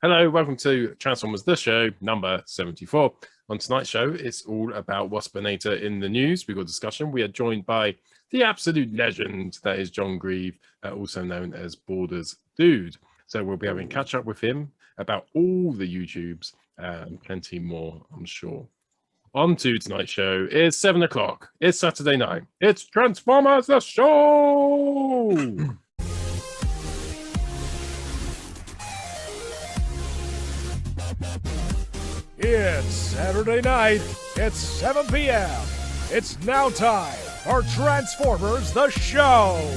Hello, welcome to Transformers The Show, number 74. On tonight's show, it's all about Waspinator in the news. We've got discussion. We are joined by the absolute legend that is John Grieve, also known as Bordersdude. So we'll be having a catch up with him about all the YouTubes and plenty more, I'm sure. On to tonight's show. It's 7 o'clock. It's Saturday night. It's Transformers The Show! It's Saturday night. It's 7 p.m. It's now time for Transformers The Show.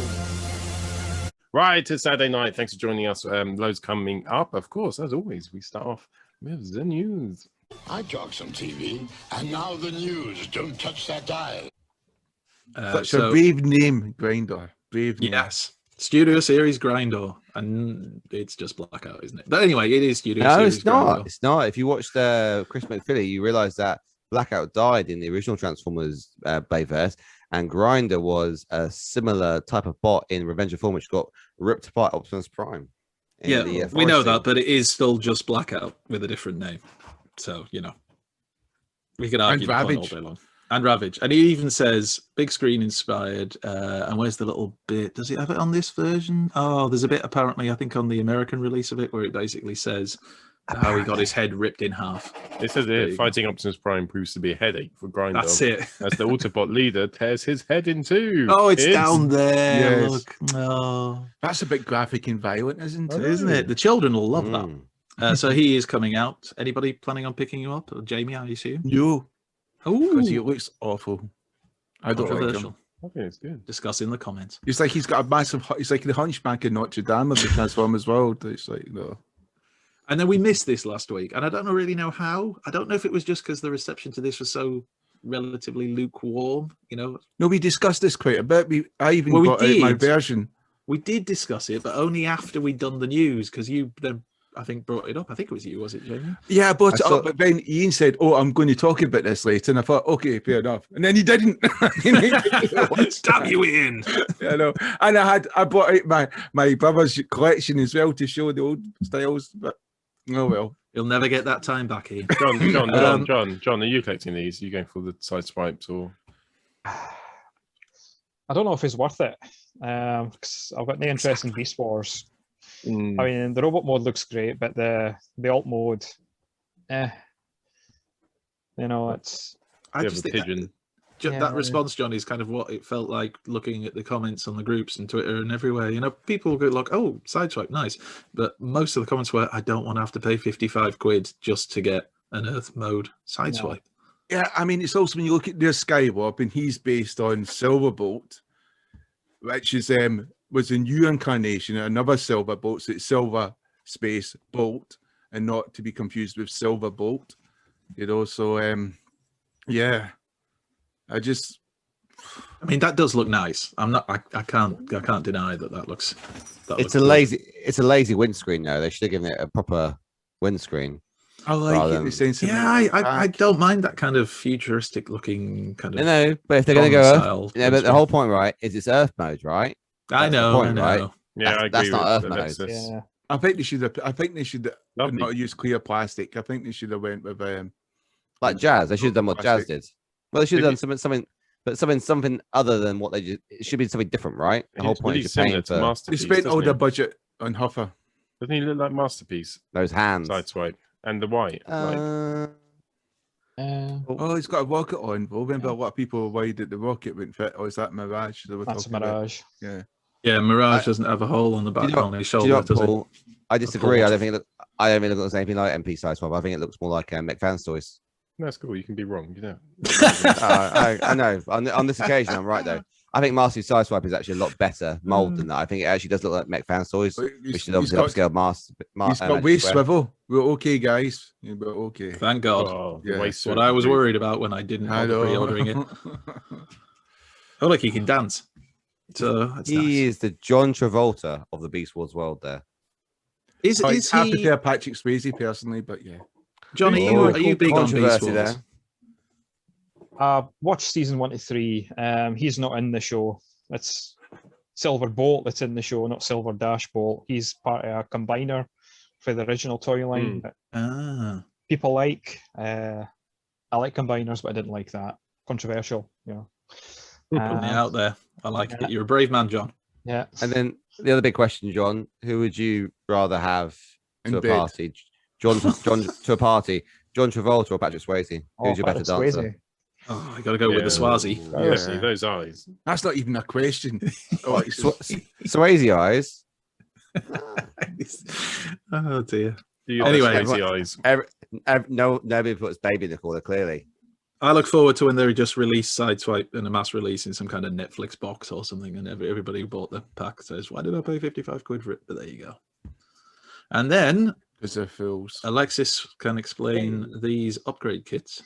Right, it's Saturday night. Thanks for joining us. Loads coming up. Of course, as always, we start off with the news. I talk some TV, and now the news. Don't touch that dial. Such a brave name, Grinder. Brave name. Yes. Studio Series Grinder, and it's just Blackout, isn't it? But anyway, it is Studio Series. No, it's not. Grinder. It's not. If you watched Chris McFilly, you realise that Blackout died in the original Transformers Bayverse, and Grinder was a similar type of bot in Revenge of Form, which got ripped apart Optimus Prime. Yeah, we know that, but it is still just Blackout with a different name. So, you know, we could argue the point all day long. And Ravage. And he even says, big screen inspired. And where's the little bit? Does it have it on this version? Oh, there's a bit apparently, I think, on the American release of it, where it basically says how he got his head ripped in half. It says here, fighting Optimus Prime proves to be a headache for Grinder. That's it. As the Autobot leader tears his head in two. Oh, it's down there. Yes. Look. Oh. That's a bit graphic and violent, isn't it? Isn't it? The children will love that. So he is coming out. Anybody planning on picking him up? Or Jamie, I assume? No, Oh, because he looks awful. I don't like him. I think it's good. Discuss in the comments. It's like he's got a massive. He's like the Hunchback in Notre Dame of the Transformers world. It's like no. And then we missed this last week, and I don't really know how. I don't know if it was just because the reception to this was so relatively lukewarm, you know. No, we discussed this quite a bit. I even Well, we got out my did. version. We did discuss it, but only after we'd done the news, because you then, I think, brought it up. I think it was you, was it, Jamie? Yeah, I brought it up, but then Ian said, "Oh, I'm going to talk about this later," and I thought, "Okay, fair enough." And then he didn't. Damn you, Ian! I know. And I brought out my brother's collection as well to show the old styles. But oh well. You'll never get that time back, Ian. John, are you collecting these? Are you going for the Sideswipes or? I don't know if it's worth it. 'Cause I've got no interest in Beast Wars. I mean, the robot mode looks great, but the alt mode, you know, it's. I just think pigeon. that response, John, is kind of what it felt like looking at the comments on the groups and Twitter and everywhere. You know, people go like, "Oh, Sideswipe, nice," but most of the comments were, "I don't want to have to pay 55 quid just to get an Earth mode Sideswipe." Yeah, I mean, it's also when you look at their Skywarp, and he's based on Silverbolt, which is was a new incarnation, another Silverbolt. So it's Silver Space Bolt, and not to be confused with Silverbolt. You know, so yeah, I mean, that does look nice. I'm not. I can't deny that looks. It's a lazy windscreen though. They should have given it a proper windscreen. I like it. The sense of I don't mind that kind of futuristic looking kind of. I know, but if they're going to go Earth, yeah, but the whole point, right, is it's Earth mode, right? I know. Right? Yeah, I agree. That's not Earth mode. Yeah. I think they should not use clear plastic. I think they should have went with Like Jazz. They should have done what Jazz did. Well, they should have done something other than what they did. It should be something different, right? The whole point is paying for. They spent all their budget on Huffer. Doesn't he look like Masterpiece? Those hands. Sideswipe and the white. Oh, he's got a rocket on. Well, remember a lot of people were worried that the rocket wouldn't fit. Or is that Mirage? That's a Mirage. Yeah. Yeah, Mirage doesn't have a hole on the back on his shoulder, does it? I disagree. I don't think it looks anything like MP Sideswipe. I think it looks more like Fanstoys. That's cool. You can be wrong, you know. I know. On this occasion, I'm right though. I think Master Sideswipe is actually a lot better mold than that. I think it actually does look like Mech Fanstoys, which is obviously upscale Master. He's got waist swivel. We're okay, guys. We're okay. Thank God. Oh, yeah. That's what I was worried about when I didn't bother pre-ordering it. Oh, look, he can dance. So that's he is the John Travolta of the Beast Wars world. There is I he? prefer Patrick Swayze personally, but yeah. John, are you big on Beast Wars? Watch season 1 to 3. He's not in the show. It's Silver Bolt that's in the show, not Silver Dash Bolt. He's part of a combiner for the original toy line that people like. I like combiners, but I didn't like that. Controversial, you know. Putting it out there. I like it. You're a brave man, John. Yeah. And then the other big question, John, who would you rather have to a bed. party? John to a party. John Travolta or Patrick Swayze? Who's your better Patrick dancer? Swayze. Oh, I got to go with the Swazi. Yeah, see those eyes. That's not even a question. Swayze eyes. Oh dear. Anyway, eyes. Nobody puts baby in the corner, clearly. I look forward to when they just release Sideswipe in a mass release in some kind of Netflix box or something, and everybody who bought the pack says, "Why did I pay 55 quid for it?" But there you go. And then, because they're fools, Alexis can explain these upgrade kits.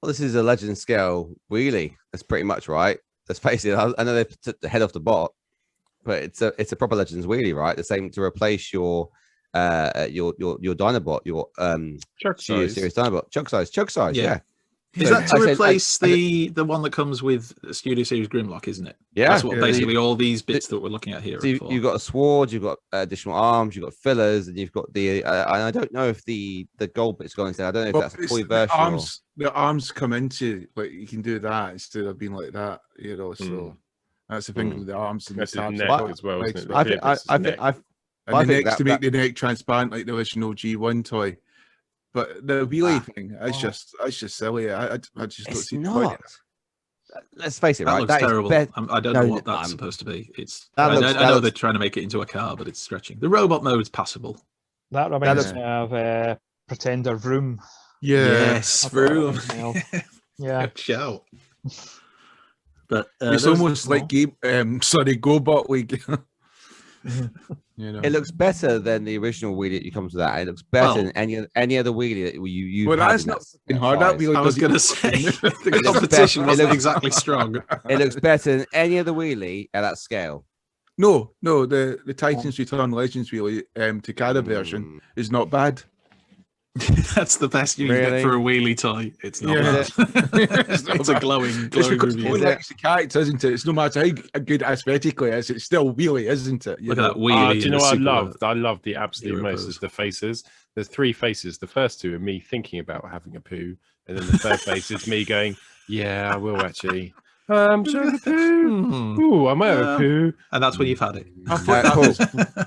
Well, this is a legend scale wheelie. That's pretty much right. Let's face it. I know they took the head off the bot, but it's a proper Legends wheelie, right? The same to replace your Dinobot, your Chuck size. Series Dinobot, chug size, yeah. Is that to replace the one that comes with Studio Series Grimlock, isn't it? Yeah, that's what basically all these bits that we're looking at here. So you've got a sword, you've got additional arms, you've got fillers, and you've got the. I don't know if the gold bit's going to. I don't know if that's a toy version. The arms come into, like, you can do that instead of being like that, you know. So that's the thing with the arms and that's the neck as well. Like, Isn't it? And the next to make the neck transparent like the original G1 toy. But the wheelie thing, it's just silly. I just don't see the point. Let's face it, that right? Looks terrible. I don't know what that's supposed to be. I know they're trying to make it into a car, but it's stretching. The robot mode is passable. That reminds me of Pretender Vroom. Yeah. Yes, Vroom. Yeah. Shout. But it's almost like GoBot League. You know. It looks better than the original wheelie that you come to that. It looks better than any other wheelie that you. Well, that's not hard. That wheelie I was going to say the competition wasn't exactly strong. It looks better than any other wheelie at that scale. No, the Titans Return Legends wheelie Takada version is not bad. That's the best you can get for a wheelie toy. It's not bad. It's a glowing because review. It likes the character, isn't it? It's no matter how good aesthetically it is, it's still wheelie, isn't it? Look at that wheelie. Do you know what I love the absolute most is the faces. There's 3 faces. The first 2 are me thinking about having a poo, and then the third face is me going, "Yeah, I will actually." Should I have a poo? Ooh, I might have a poo. And that's when you've had it. I thought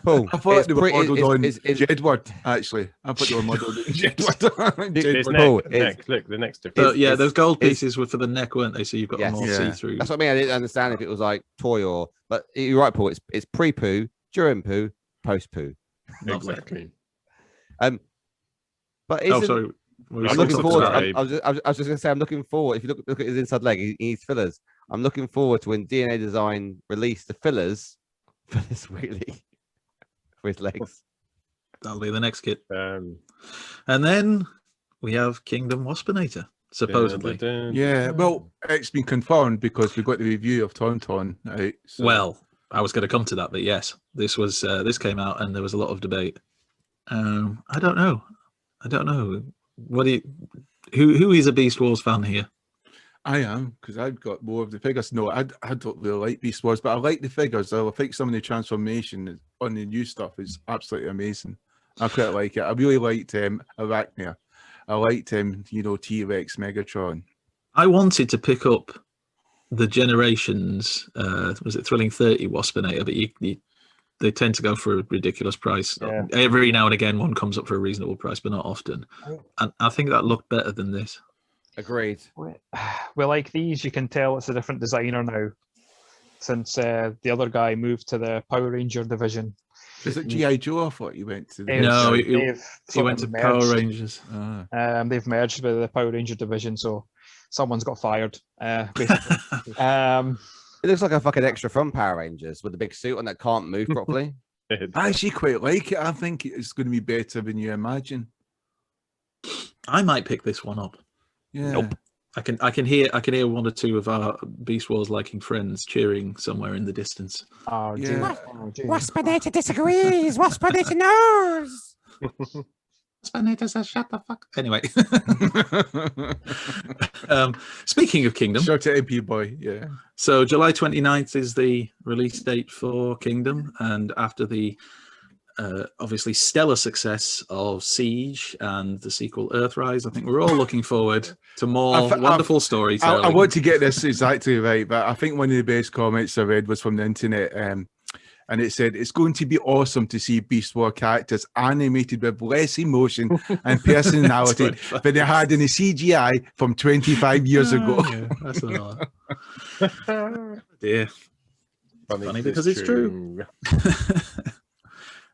Paul, I thought they were modelled on Jedward, actually. I thought they were modelled on Jedward. Neck. Look, the next difference. Yeah, those gold pieces were for the neck, weren't they? So you've got them all see-through. That's what I mean. I didn't understand if it was like toy or... But you're right, Paul. It's pre-poo, during poo, post-poo. Exactly. But sorry. I'm looking forward. I was just going to say, I'm looking forward. If you look at his inside leg, he needs fillers. I'm looking forward to when DNA Design release the fillers for this wheelie for his legs. That'll be the next kit. And then we have Kingdom Waspinator, supposedly. Yeah, well, it's been confirmed because we got the review of Tauntaun out. So. Well, I was going to come to that, but yes, this this came out and there was a lot of debate. I don't know. What do you? Who is a Beast Wars fan here? I am, because I've got more of the figures. No, I don't really like Beast Wars, but I like the figures. I think some of the transformation on the new stuff is absolutely amazing. I quite like it. I really liked Arachnia. I liked T-Rex, Megatron. I wanted to pick up the Generations, was it Thrilling 30 Waspinator, but they tend to go for a ridiculous price. Yeah. Every now and again, one comes up for a reasonable price, but not often. And I think that looked better than this. Agreed. Well, like these, you can tell it's a different designer now, since the other guy moved to the Power Ranger division. Is it G.I. Joe? I thought you went to. No, he went to Power Rangers. They've merged with the Power Ranger division, so someone's got fired. Basically. It looks like a fucking extra from Power Rangers with a big suit on that can't move properly. I actually quite like it. I think it's going to be better than you imagine. I might pick this one up. Yeah. Nope. I can hear 1 or 2 of our Beast Wars liking friends cheering somewhere in the distance. Oh, yeah. Waspinator disagrees. Waspinator knows. Waspinator says, "Shut the fuck." Anyway, speaking of Kingdom, shout out MP boy. Yeah. So July 29th is the release date for Kingdom, and after the obviously stellar success of Siege and the sequel Earthrise. I think we're all looking forward to more wonderful storytelling. I want to get this exactly right, but I think one of the best comments I read was from the internet, and it said, it's going to be awesome to see Beast War characters animated with less emotion and personality than they had in the CGI from 25 years ago. Yeah, that's dear. Funny because it's true.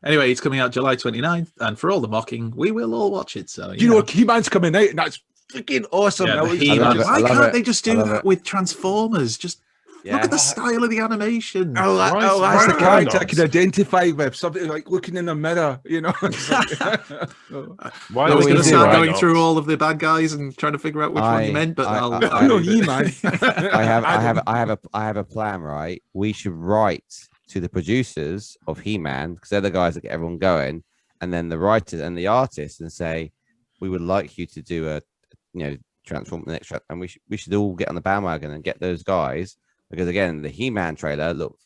Anyway, it's coming out July 29th, and for all the mocking, we will all watch it. So you know, He-Man's coming out, and that's freaking awesome. Yeah, why can't they just do that with Transformers? Just look at the style of the animation. That's the character I can identify with. Something like looking in a mirror, you know. Why are we going to start going through all of the bad guys and trying to figure out which one you meant? But I know He-Man. I have a plan. Right, we should write to the producers of He-Man, because they're the guys that get everyone going, and then the writers and the artists, and say, we would like you to do a, transform the next, and we should all get on the bandwagon and get those guys, because again, the He-Man trailer looked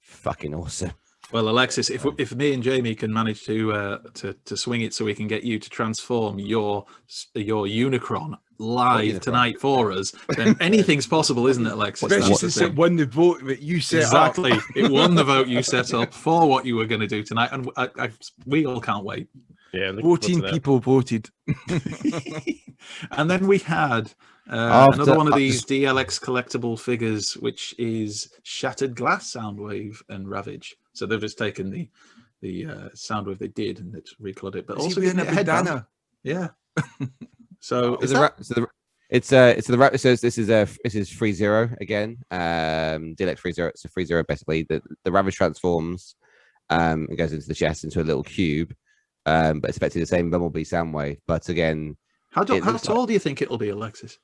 fucking awesome. Well, Alexis, if me and Jamie can manage to swing it so we can get you to transform your Unicron live tonight for us, then anything's possible, isn't it, Alexis? Especially since it won the vote that you set up. Exactly. It won the vote you set up for what you were going to do tonight, and we all can't wait. Yeah, 14 people voted. And then we had another one of these DLX collectible figures, which is Shattered Glass, Soundwave, and Ravage. So they've just taken the Soundwave they did and it's recolored it, but also in a headband. Yeah. So this is 3-0 again. DLX 3-0. It's a 3-0 basically. The Ravage transforms. It goes into the chest into a little cube. But it's effectively the same Bumblebee Soundwave. But again, how tall do you think it'll be, Alexis?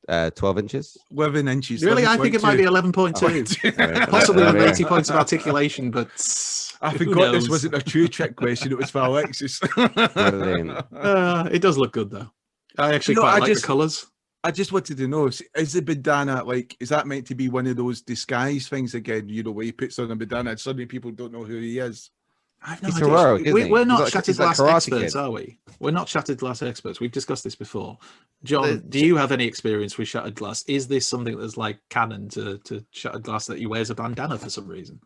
12 inches. 11 inches. Really? I think it might be 11.2. Possibly with 80 points of articulation, but I forgot this wasn't a true trick question. It was for Alexis. It does look good, though. I actually quite like the colours. I just wanted to know, is the bandana, is that meant to be one of those disguise things again? Where he puts on a bandana and suddenly people don't know who he is? I've no idea. We're not Shattered Glass experts, are we? We're not Shattered Glass experts. We've discussed this before. John, do you have any experience with Shattered Glass? Is this something that's like canon to Shattered Glass that he wears a bandana for some reason?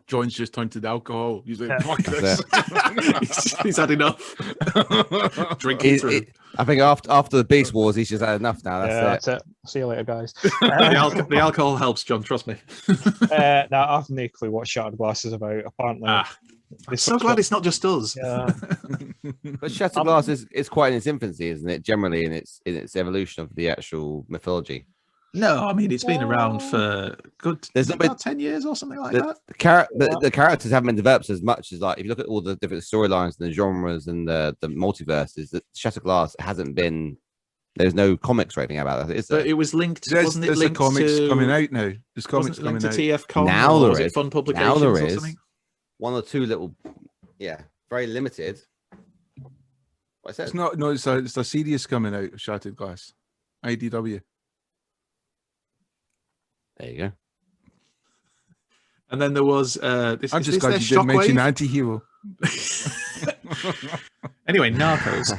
John's just turned to the alcohol. He's like, fuck this. He's had enough. Drinking through. I think after the Beast Wars, he's just had enough now. That's it. See you later, guys. The alcohol helps, John. Trust me. I have no clue what Shattered Glass is about. Apparently, I'm so glad it's not just us. Yeah. But Shattered Glass is quite in its infancy, isn't it? Generally, in its evolution of the actual mythology. No, I mean it's been around for about 10 years or something like that. The characters haven't been developed as much as if you look at all the different storylines and the genres and the multiverses. That Shattered Glass hasn't been. There's no comics or anything about that, is there? But it was linked. Wasn't it linked comics to coming out now? There's comics coming out to TFCon. Now there is. Fun Publications now there or is something? One or two little, very limited. What I said? It's not. No, it's a series coming out of Shattered Glass, IDW. There you go. And then there was I'm just glad you didn't mention anti-hero. Anyway, Narcos.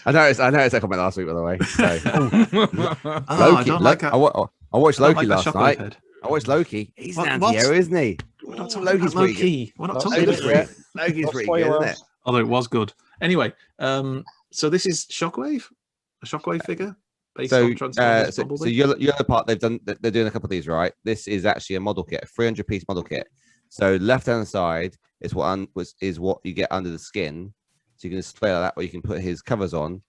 I noticed that comment last week, by the way. So. Loki. I watched Loki last night. I watched Loki. He's an anti-hero, isn't he? Loki's Loki. We're not talking about Loki. Loki's pretty good, isn't it? Although it was good. Anyway, so this is Shockwave, a Shockwave figure. So the part they're doing a couple of these, right? This is actually a model kit, a 300-piece model kit. So left hand side is what you get under the skin. So you can display like that, where you can put his covers on.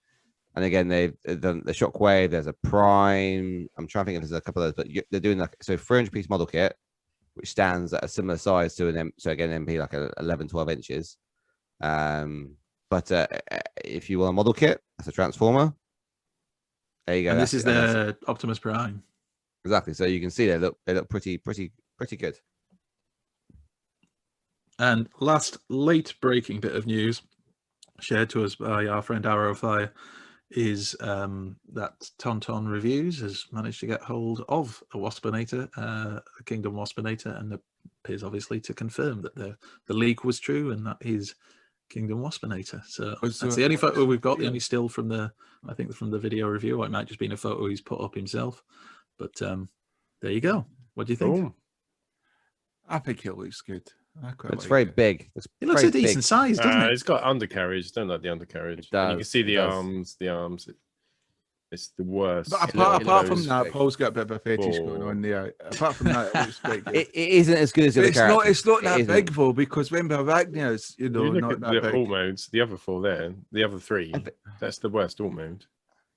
And again, they've done the Shockwave. There's a Prime. I'm trying to think if there's a couple of those, but they're doing 300-piece model kit, which stands at a similar size to an M. So again, MP like 11, 12 inches. But if you want a model kit, that's a Transformer. There you go. And this is the Optimus Prime. Exactly. So you can see they look pretty good. And last late breaking bit of news shared to us by our friend Arrow Fire is that Tauntaun Reviews has managed to get hold of a Waspinator, a Kingdom Waspinator, and appears obviously to confirm that the leak was true and that is Kingdom Waspinator. So that's the only photo we've got, the only still from the, I think from the video review. It might just been a photo he's put up himself. But there you go. What do you think? Oh. I think it looks good. It's very big. It looks a decent size, doesn't it? It's got undercarriage. Don't like the undercarriage. You can see the arms. The arms. It's the worst. But apart from that, Paul's got a bit of a fetish going on there. Apart from that, it looks quite good. It isn't as good as the other characters. It's not that big though, because remember Arachnia's, not that the big. alt modes, the other 4 there, the other 3, that's the worst alt mode.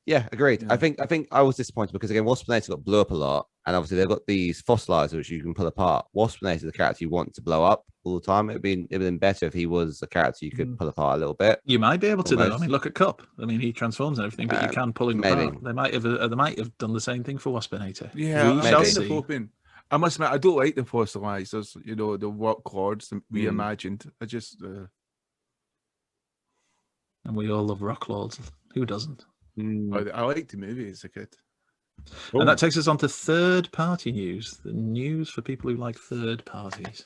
Yeah, agreed. Yeah. I think I was disappointed because again, Waspinator got blew up a lot, and obviously they've got these fossilizers which you can pull apart. Waspinator is the character you want to blow up all the time. It'd been better if he was a character you could pull apart a little bit. You might be able to though. I mean, look at Cup. I mean, he transforms and everything, but you can pull him apart. They might have done the same thing for Waspinator. Yeah, I'm kind of hoping. I must admit, I don't like the fossilizers. The work lords reimagined. I just. And we all love rock lords. Who doesn't? I liked the movie as a kid. And that takes us on to third-party news. The news for people who like third parties.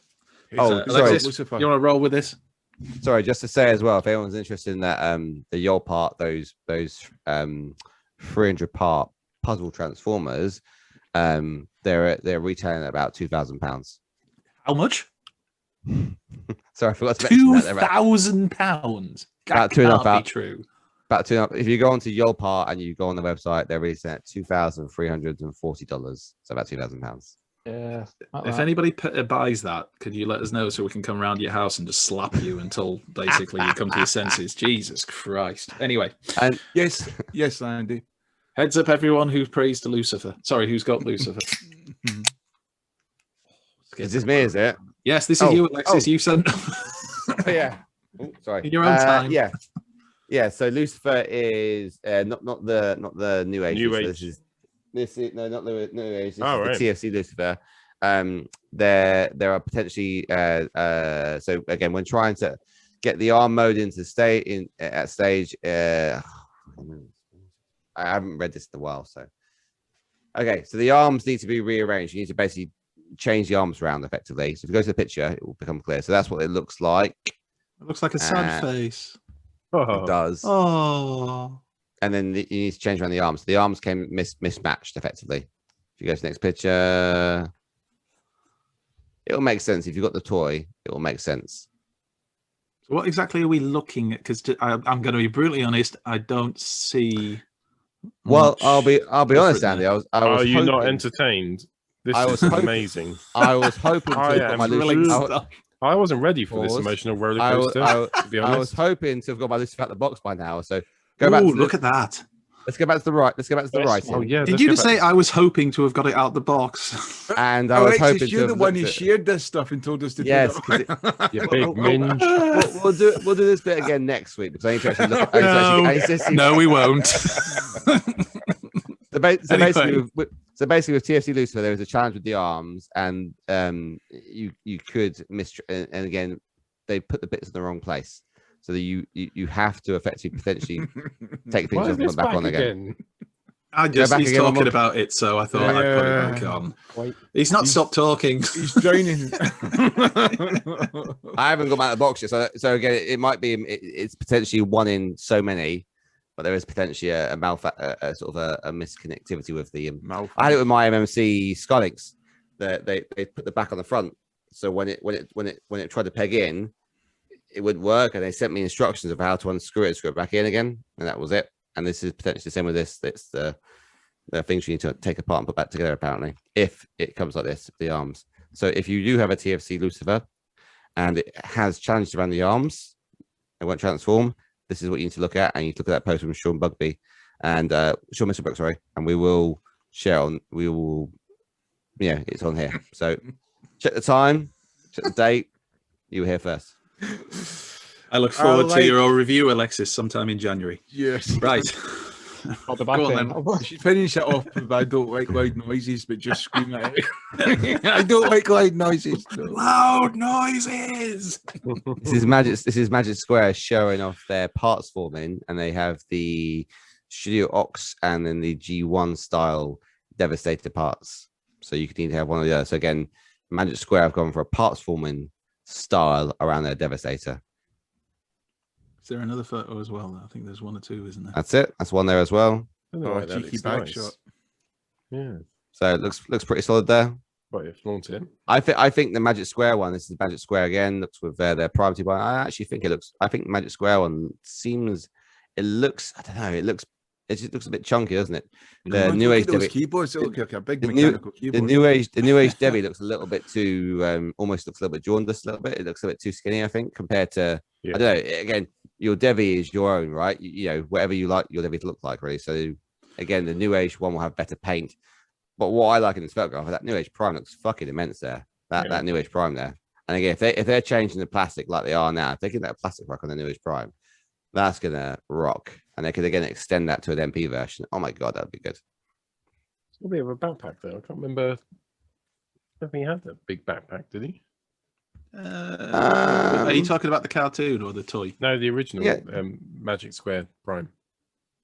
Sorry, Alexis, you want to roll with this? Sorry, just to say as well, if anyone's interested in that, the Yol part, those 300-part puzzle transformers, they're retailing at about £2,000. How much? Sorry, I forgot to mention that. £2,000. About can't be true. About 2.5. If you go onto Yolpart and you go on the website, they're releasing at $2,340. So about £2,000. Yeah. If anybody buys that, could you let us know so we can come around your house and just slap you until basically you come to your senses? Jesus Christ. Anyway. And yes, Andy. Heads up, everyone who prays to Lucifer. Sorry, who's got Lucifer? Is this me? Is it? Yes, this is you, Alexis. You sent. Yeah. Oh, sorry. In your own time. Yeah. Yeah. So Lucifer is not the New Age. New Age. This is not the New Age. This is right. the TFC Lucifer. There are potentially so again, when trying to get the arm mode into stage I haven't read this in a while, so okay, so the arms need to be rearranged. You need to basically change the arms around effectively. So if you go to the picture, it will become clear. So that's what it looks like. It looks like a sad face. It does. Oh. And then you need to change around the arms. The arms came mismatched effectively. If you go to the next picture, it'll make sense. If you've got the toy, it will make sense. So what exactly are we looking at? Because I'm going to be brutally honest, I don't see. Well, I'll be honest, Andy. I was Are you hoping, not entertained? This is amazing. I was hoping I wasn't ready for this emotional roller coaster. To be honest, I was hoping to have got my Lucifer out the box by now. So go back. Look at that. Let's go back to the right. Let's go back to the right. Oh yeah. Did you just say I was hoping to have got it out the box? And I was hoping you're the one who shared this stuff and told us to do it. You big minge. We'll do this bit again next week because I need to actually look at. No, we won't. So basically with TFC Lucifer, there was a challenge with the arms, and you could and again they put the bits in the wrong place, so that you have to effectively potentially take a picture and put it back on again. He's talking about it, so I thought I'd put it back on. He's stopped talking. He's drowning. I haven't got out of the box yet, so again, it might be it's potentially one in so many. But there is potentially a sort of a misconnectivity with the. I had it with my MMC Skylinks. They put the back on the front, so when it tried to peg in, it wouldn't work, and they sent me instructions of how to unscrew it and screw it back in again, and that was it. And this is potentially the same with this. It's the things you need to take apart and put back together. Apparently, if it comes like this, the arms. So if you do have a TFC Lucifer, and it has challenged around the arms, it won't transform. This is what you need to look at, and you need to look at that post from Sean Bugby and Sean Mr. Brooks, sorry, and we will share on. It's on here. So check the time, check the date. You were here first. I look forward to your review, Alexis, sometime in January. Yes, right. Go on then. You should finish it off with I don't like loud noises, but just scream at it. I don't like loud noises. No. Loud noises. This is Magic Square showing off their parts forming, and they have the Studio Ox and then the G1 style Devastator parts. So you could need to have one of the other. So again, Magic Square have gone for a parts forming style around their Devastator. Is there another photo as well? I think there's one or two, isn't there? That's it. That's one there as well. Oh, cheeky back shot. Yeah. So it looks pretty solid there. But you flaunt it. I think the Magic Square one. This is Magic Square again. Looks with their priority buy. I actually think it looks. I think the Magic Square one seems. It looks. I don't know. It just looks a bit chunky, doesn't it? The new age those keyboards look like a big the mechanical keyboard. The new age Debbie looks a little bit too. Almost looks a little bit jaundiced. A little bit. It looks a bit too skinny. I think compared to. Yeah. I don't know. Again, your Debbie is your own, right? You know, whatever you like your Debbie to look like, really. So again, the new age one will have better paint. But what I like in this photograph, that New Age Prime looks fucking immense there. That New Age Prime there. And again, if they're changing the plastic like they are now, if they get that plastic rock on the New Age Prime, that's gonna rock. And they could again extend that to an MP version. Oh my god, that'd be good. It's a bit of a backpack though. I can't remember. I don't think he had that big backpack, did he? Are you talking about the cartoon or the toy? No, the original Magic Square Prime.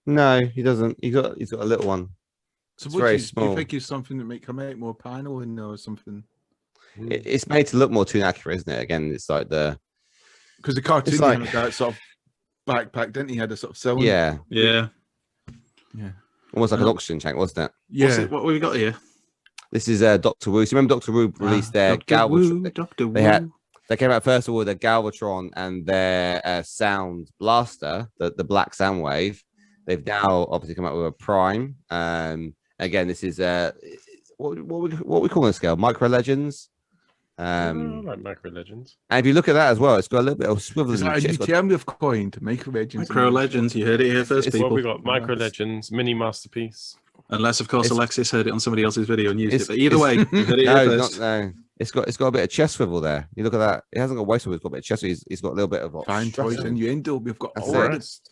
No, he doesn't. He's got a little one. So it's very small. Do you think it's something that might come out more paneling or something? It's made to look more toon accurate, isn't it? Again, it's like because the cartoon had that sort of backpack, didn't he? Had a sort of cylinder. Yeah. Almost like an oxygen tank, wasn't it? Yeah. What have we got here? This is Doctor Wu. So remember Doctor Wu released their Galvatron. Doctor Wu. They came out first of all with their Galvatron and their Sound Blaster, the Black Sound Wave. They've now obviously come out with a Prime. Again, this is what we call this scale, Micro Legends. I like Micro Legends. And if you look at that as well, it's got a little bit of swivel. It's like a new term we've coined, Micro Legends. Micro Legends, you heard it here first, people. What we got? Micro Legends, Mini Masterpiece. Unless, of course, Alexis heard it on somebody else's video and used it. But either way, you heard it here first. No. It's got a bit of chest swivel there. You look at that. It hasn't got waist swivel. It's got a bit of chest swivel. He's got a little bit of Fanstoys Innuendo. We've got all best.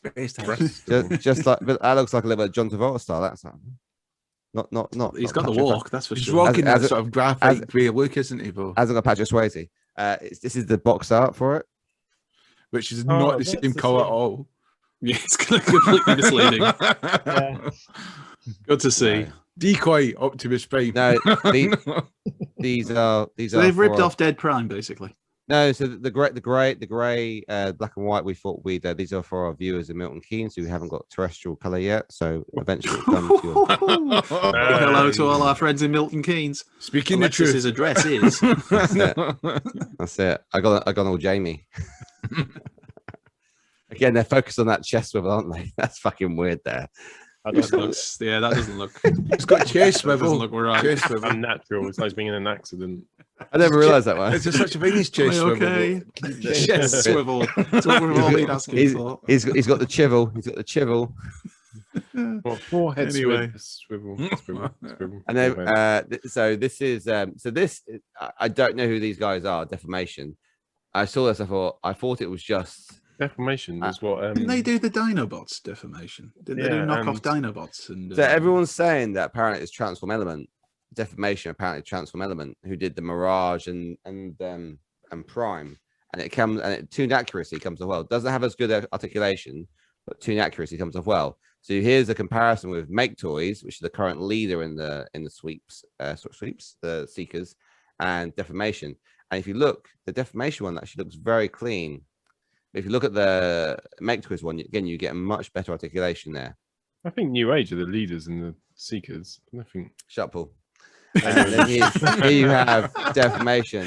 just like that looks like a little bit of John Travolta style. That's not. He's got the walk. That's for sure. He's rocking that sort of graphic grey look, isn't he, Bo? Hasn't got Patrick Swayze. This is the box art for it, which is not the same color at all. Yeah, it's completely misleading. Good to see. Decoy Optimus Prime. No, these are. So they've ripped off Dead Prime, basically. No, so the grey, black and white. We thought these are for our viewers in Milton Keynes who haven't got terrestrial color yet. So eventually, it'll come to your... Hello to all our friends in Milton Keynes. Speaking the truth, his address is. That's it. I got an old Jamie. Again, they're focused on that chest swivel, aren't they? That's fucking weird there. That doesn't look. It's got chest swivel. Doesn't look right. Chest swivel. Unnatural. It's like being in an accident. I never realised that one. It's just such a thing as chest swivel. Okay. Chest swivel. That's what we've all been asking for. He's got the chivel. He's got the chivel. Well, forehead anyway. swivel. And then, so this is I don't know who these guys are. Defamation. I saw this. I thought it was just. Defamation is what. Didn't they do the Dinobots defamation? Didn't they do knockoff Dinobots? And so everyone's saying that apparently it's Transform Element. Defamation apparently Transform Element who did the Mirage and Prime, and it tuned accuracy comes off well. Doesn't have as good articulation, but tuned accuracy comes off well. So here's a comparison with Make Toys, which is the current leader in the sweeps, the Seekers, and Defamation. And if you look, the Defamation one actually looks very clean. If you look at the Make Toys one, again, you get a much better articulation there. I think New Age are the leaders in the Seekers. I think. Shut up, Paul. And then here you have Defamation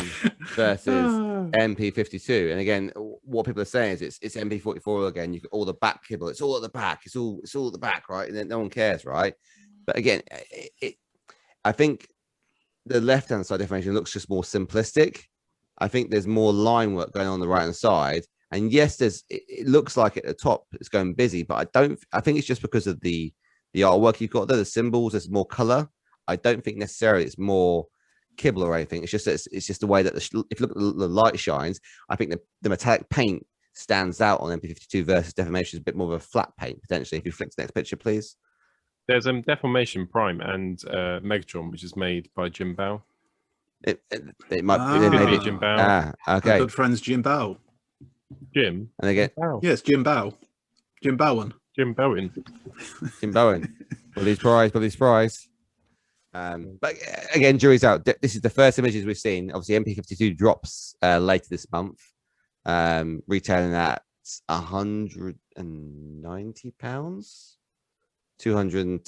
versus MP52. And again, what people are saying is it's MP44 again. You get all the back kibble. It's all at the back. It's all at the back, right? And then no one cares, right? But again, I think the left-hand side Defamation looks just more simplistic. I think there's more line work going on the right-hand side. And yes, it looks like at the top it's going busy, but I think it's just because of the artwork you've got there, the symbols, there's more color. I don't think necessarily it's more kibble or anything. It's just the way that if you look at the light shines, I think the metallic paint stands out on MP52 versus Defamation is a bit more of a flat paint potentially. If you flick to the next picture, please. There's Defamation Prime and Megatron, which is made by Jim Bao. It might be Jim Bao. Okay. Our good friends Jim Bao. Jim. And again, yes, Jim Bao. Jim Bowen. Jim Bowen. Tim Bowen. Billy's prize. But again, jury's out. This is the first images we've seen. Obviously, MP52 drops later this month, retailing at £190, 210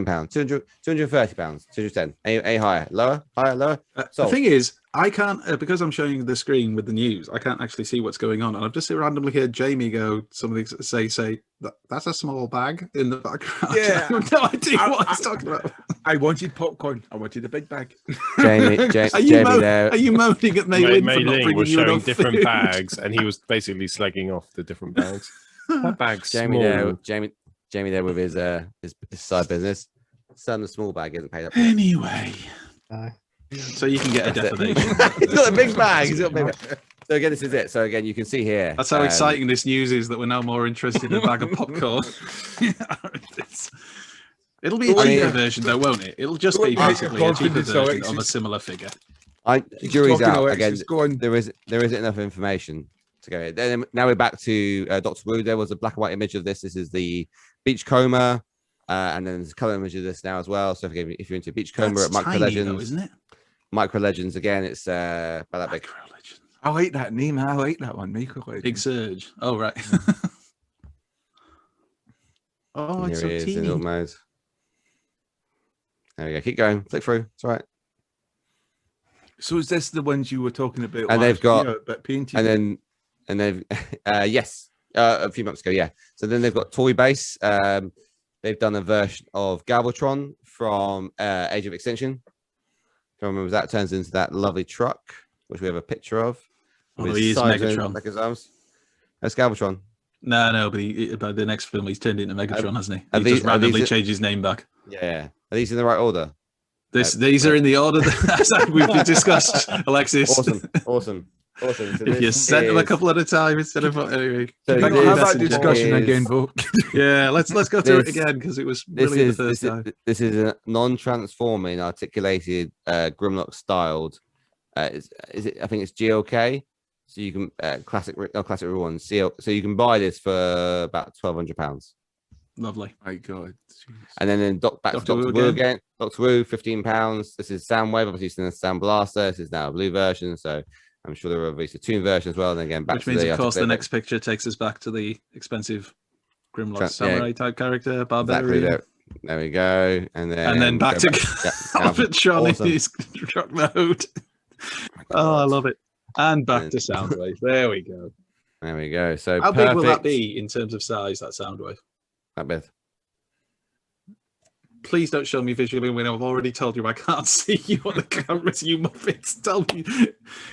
pounds, 230 pounds, 210. A higher, lower. The thing is, I can't because I'm showing the screen with the news. I can't actually see what's going on, and I've just randomly heard Jamie go something say that's a small bag in the background. Yeah, I have no idea what he's talking about. I wanted popcorn. I wanted a big bag. Jamie are you moaning at May Win for not Ling bringing was you showing enough different food? bags, and he was basically slagging off the different bags. That bag's small. Jamie there with his side business. Son, the small bag isn't paid up. Anyway, so you can get a defamation. He's got a big bag. He's got a big bag. So again, this is it. So again, you can see here. That's how exciting this news is that we're now more interested in a bag of popcorn. It'll be a cheaper version, though, won't it? It'll just be basically a cheaper version of a similar figure. Jury's out again. There isn't enough information to go. Then now we're back to Dr. Wu. There was a black and white image of this. This is the Beachcomber, and then there's a color image of this now as well. So if you're into Beachcomber at Micro Legends, though, isn't it? Micro Legends again. It's about that big. I like that name. I like that one. Micro Legends. Big Surge. Oh right. Oh, it's so teeny. In mode. There we go. Keep going. Flick through. It's all right. So is this the ones you were talking about? And they've got but painted. And they've yes, a few months ago, yeah. So then they've got Toy Base. They've done a version of Galvatron from Age of Extinction. If I remember, that turns into that lovely truck, which we have a picture of. Oh, he is Megatron. Like his arms. That's Galvatron. No, but by the next film, he's turned into Megatron, hasn't he? He just randomly changed his name back. Yeah. Are these in the right order? These are in the order that we've discussed, Alexis. Awesome. So if you sent them a couple at a time instead of anyway. So have that discussion again, Bo. Yeah, let's go through it again because it was really the first time. This is a non-transforming, articulated, Grimlock styled. Is it? I think it's GLK. So you can classic rule one. So you can buy this for about £1,200. Lovely. My God. And then back to Dr. Wu again. Dr. Wu, £15. This is Soundwave. Obviously, it's in the Sound Blaster. This is now a blue version. So I'm sure there will be a Toon version as well. And again, which means, of course, the next picture takes us back to the expensive Grimlock Samurai type character, Barbarian. Exactly there we go. And then back to Galvatron in his truck mode. Oh, I love it. And back to Soundwave. There we go. There we go. So how big will that be in terms of size, that Soundwave? That big. Please don't show me visually when I've already told you I can't see you on the cameras, you muppets. Tell me.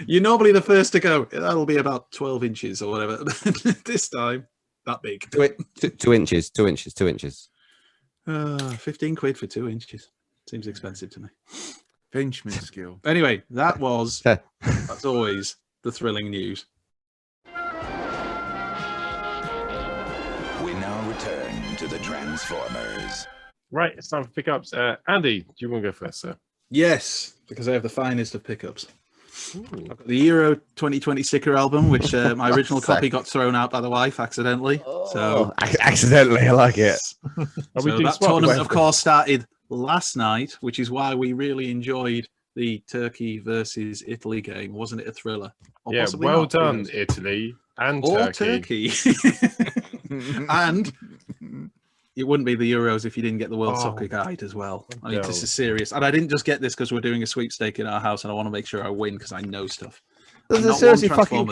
You're normally the first to go. That'll be about 12 inches or whatever. This time, that big. 2 inches. 2 inches. 2 inches. 15 quid for 2 inches. Seems expensive to me. Benchman skill. Anyway, that was, as always, the thrilling news. We now return to the Transformers. Right, it's time for pickups. Andy, do you want to go first, sir? Yes, because I have the finest of pickups. I've got the Euro 2020 sticker album, which my original copy got thrown out by the wife accidentally. So accidentally, I like it. So that tournament, of course, started last night, which is why we really enjoyed the Turkey versus Italy game. Wasn't it a thriller? Or yeah, well done, Italy and Turkey. And it wouldn't be the Euros if you didn't get the World Soccer Guide as well. I mean, this is serious. And I didn't just get this because we're doing a sweepstake in our house and I want to make sure I win because I know stuff. Does it seriously fucking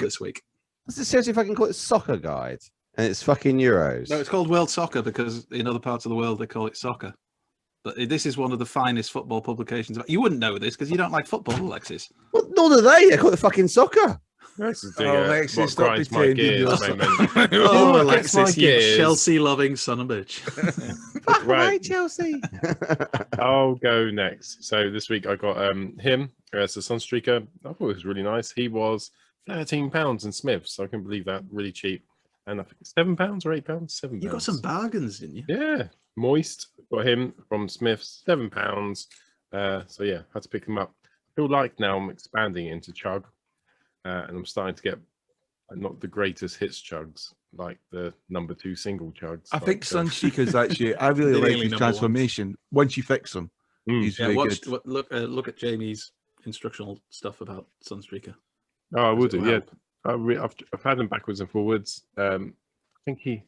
call it Soccer Guide? And it's fucking Euros. No, it's called World Soccer because in other parts of the world they call it soccer. But this is one of the finest football publications. You wouldn't know this because you don't like football, Alexis. Well, nor do they. They call it fucking soccer. Alexis, stop pretending. Alexis, you Chelsea-loving son of a bitch. Right, Chelsea. I'll go next. So this week I got him as a Sunstreaker. I thought it was really nice. He was £13 in Smiths. So I can believe that. Really cheap. And I think it's £7 or £8. £7. You got some bargains, didn't you? Yeah. Moist. Got him from Smiths. £7. So yeah, had to pick him up. I feel like now I'm expanding into Chug. And I'm starting to get not the greatest hits chugs like the number 2 single chugs. I think Sunstreaker's actually. I really like his transformation. Once you fix him, he's really good. Look at Jamie's instructional stuff about Sunstreaker. Oh, I will do. Yeah, I've had him backwards and forwards. I think he. Do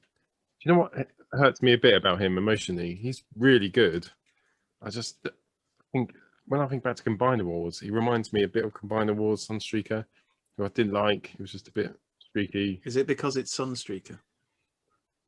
you know what hurts me a bit about him emotionally? He's really good. I just think when I think back to Combiner Wars, he reminds me a bit of Combiner Wars Sunstreaker, who I didn't like. He was just a bit streaky. Is it because it's Sunstreaker?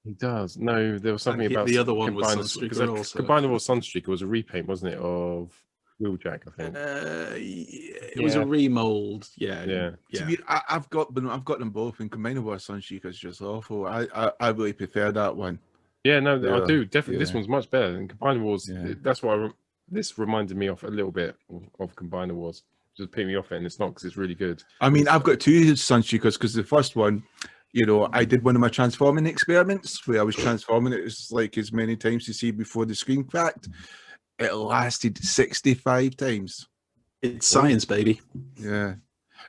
He does. No, there was something about the other one was Sunstreaker also. Combiner Wars Sunstreaker was a repaint, wasn't it, of Wheeljack? I think. It was a remold. Yeah. To me, I've got them both, and Combiner Wars Sunstreaker is just awful. I really prefer that one. Yeah, no, I do definitely. This one's much better than Combiner Wars. That's why this reminded me of a little bit of Combiner Wars. Just pick me off it, and it's not because it's really good. I mean, I've got 2 Sunstreakers because the first one, you know, I did one of my transforming experiments where I was transforming it as many times to see before the screen cracked. It lasted 65 times. It's science, baby. Yeah,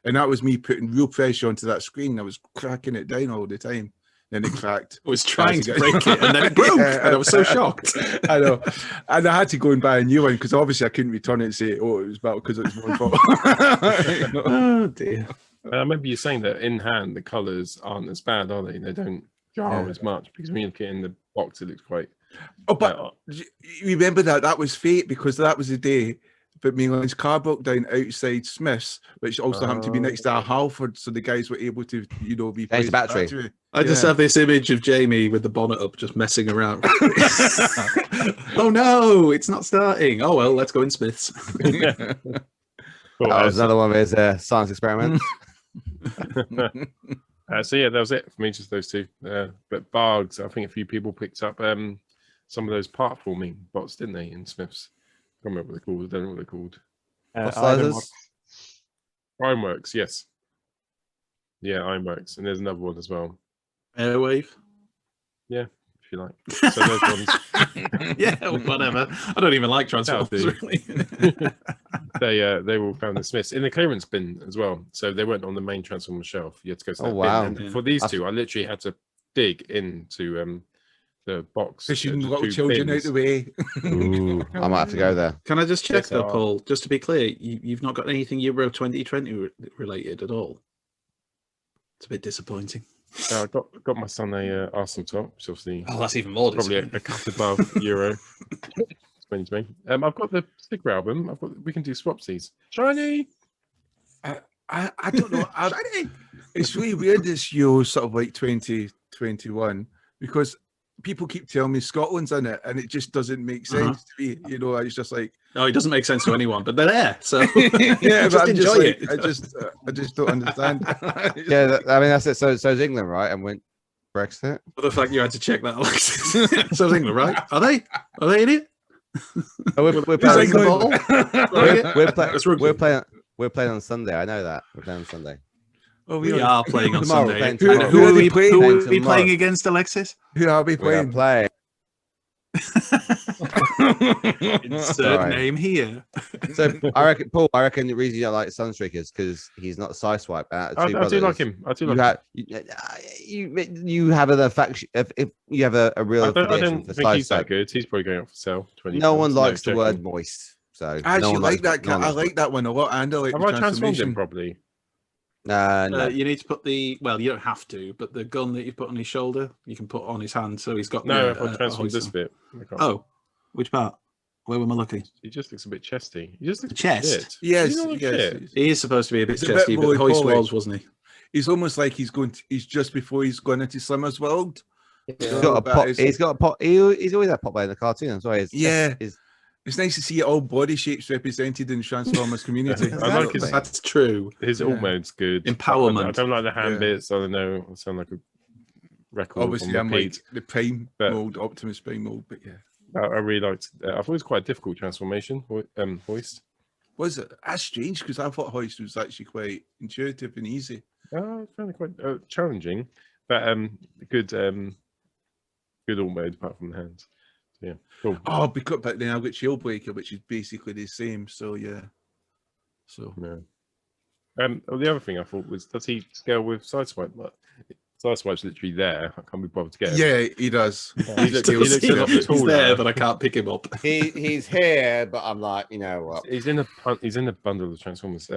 and that was me putting real pressure onto that screen. I was cracking it down all the time. Then it cracked. I was trying to break it, and then it broke, and I was so shocked. I know, and I had to go and buy a new one because obviously I couldn't return it and say, "Oh, it was bad because it was my fault." Oh dear. I remember you saying that in hand the colours aren't as bad, are they? They don't jar as much because when you look at it in the box, it looks quite. Oh, but you remember that was fate because that was the day. But Milan's car broke down outside Smith's, which also happened to be next to Halford, so the guys were able to, replace the battery. I just have this image of Jamie with the bonnet up, just messing around. Oh no, it's not starting. Oh well, let's go in Smith's. That was another one of his science experiments. So yeah, that was it for me, just those 2. But Bargs, I think a few people picked up some of those part forming bots, didn't they, in Smith's? I can't remember what they're called. I don't know what they're called. Ironworks, yes. Yeah, Ironworks, and there's another one as well. Airwave. Yeah, if you like. So those ones. Yeah, whatever. I don't even like Transformers. Really. They all found the Smiths in the clearance bin as well, so they weren't on the main Transformer shelf. You had to go to that bin. And for these 2, I literally had to dig into the box. Fishing little children bins. Out the way. Ooh, I might have to go there. Can I just check though, Paul? Just to be clear, you've not got anything Euro 2020 related at all. It's a bit disappointing. I got my son a Arsenal top, which obviously. Oh, that's even more. Probably a cut above Euro 2020. I've got the sticker album. We can do swapsies. Shiny. I don't know. It's really weird this year, sort of like 2021, because people keep telling me Scotland's in it, and it just doesn't make sense to me. It's just like, no, it doesn't make sense to anyone, but they're there, so yeah, just but enjoy it. I just don't understand. Yeah, I mean that's it. So is England, right? And when Brexit, but the fact you had to check that, Alexis. So is England, right? Are they in it? We're playing We're playing on Sunday. I know that we're playing on Sunday. Oh, we are playing on tomorrow, Sunday. Who are we playing against, Alexis? Who are we playing? Insert name here. So I reckon, Paul. I reckon the reason you don't like Sunstreaker is because he's not a Sideswipe. I do like him. I do like him. You have an affection. If you have a real, I don't think he's that good. He's probably going off for sale. No one likes the word moist. So I actually like that. I like that one a lot. And I like have I transformed him properly? No. You need to put you don't have to, but the gun that you put on his shoulder, you can put on his hand. So he's got I've transformed this bit. Oh, which part? Where am I looking? He just looks a bit chesty. He just looks chest. Yes, he is supposed to be a bit chesty, but Hoist was, wasn't he? He's almost like he's just before he's going into Slimmer's world. He's got a pot. He's got a pot. He's always had pot by in the cartoon. That's why. It's nice to see all body shapes represented in the Transformers community. I like his. That's true. His all mode's good. Empowerment. I don't like the hand bits. I don't know. I sound like a record. Obviously, I'm like the Prime mode, Optimus Prime mode, but yeah. I really liked. I thought it was quite a difficult transformation. Hoist. Was it? That's strange because I thought Hoist was actually quite intuitive and easy. I found it quite challenging, but good. Good all mode apart from the hands. Yeah. Cool. Oh, but then I've got Shieldbreaker, which is basically the same. So yeah. So yeah. The other thing I thought was, does he scale with Sideswipe? Like, Sideswipe's literally there. I can't be bothered to get him. Yeah, he does. He looks a lot He's taller. there, but I can't pick him up. He's here, but I'm like, you know what? He's in the bundle of Transformers.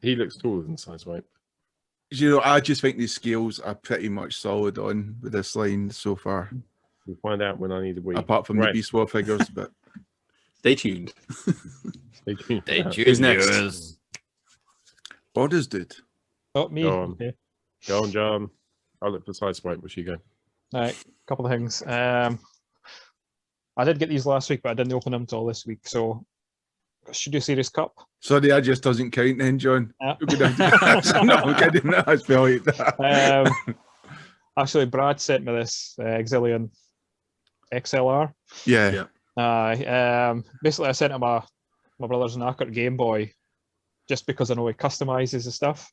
He looks taller than Sideswipe. You know, I just think the scales are pretty much solid on with this line so far. We'll find out when I need a week. Apart from the Beast War figures, but Stay tuned. Stay tuned. Who's next? Bordersdude. Not me. Go on. Okay. Go on, John. I'll look for Sideswipe. Where you go? All right, a couple of things. I did get these last week, but I didn't open them till this week. So, Studio Series Cup. Sorry, that just doesn't count then, John. Yeah. No, I'm kidding. That's brilliant. Actually, Brad sent me this Exilion XLR. Yeah. Basically, I sent him my brother's Knackert Game Boy, just because I know he customizes the stuff,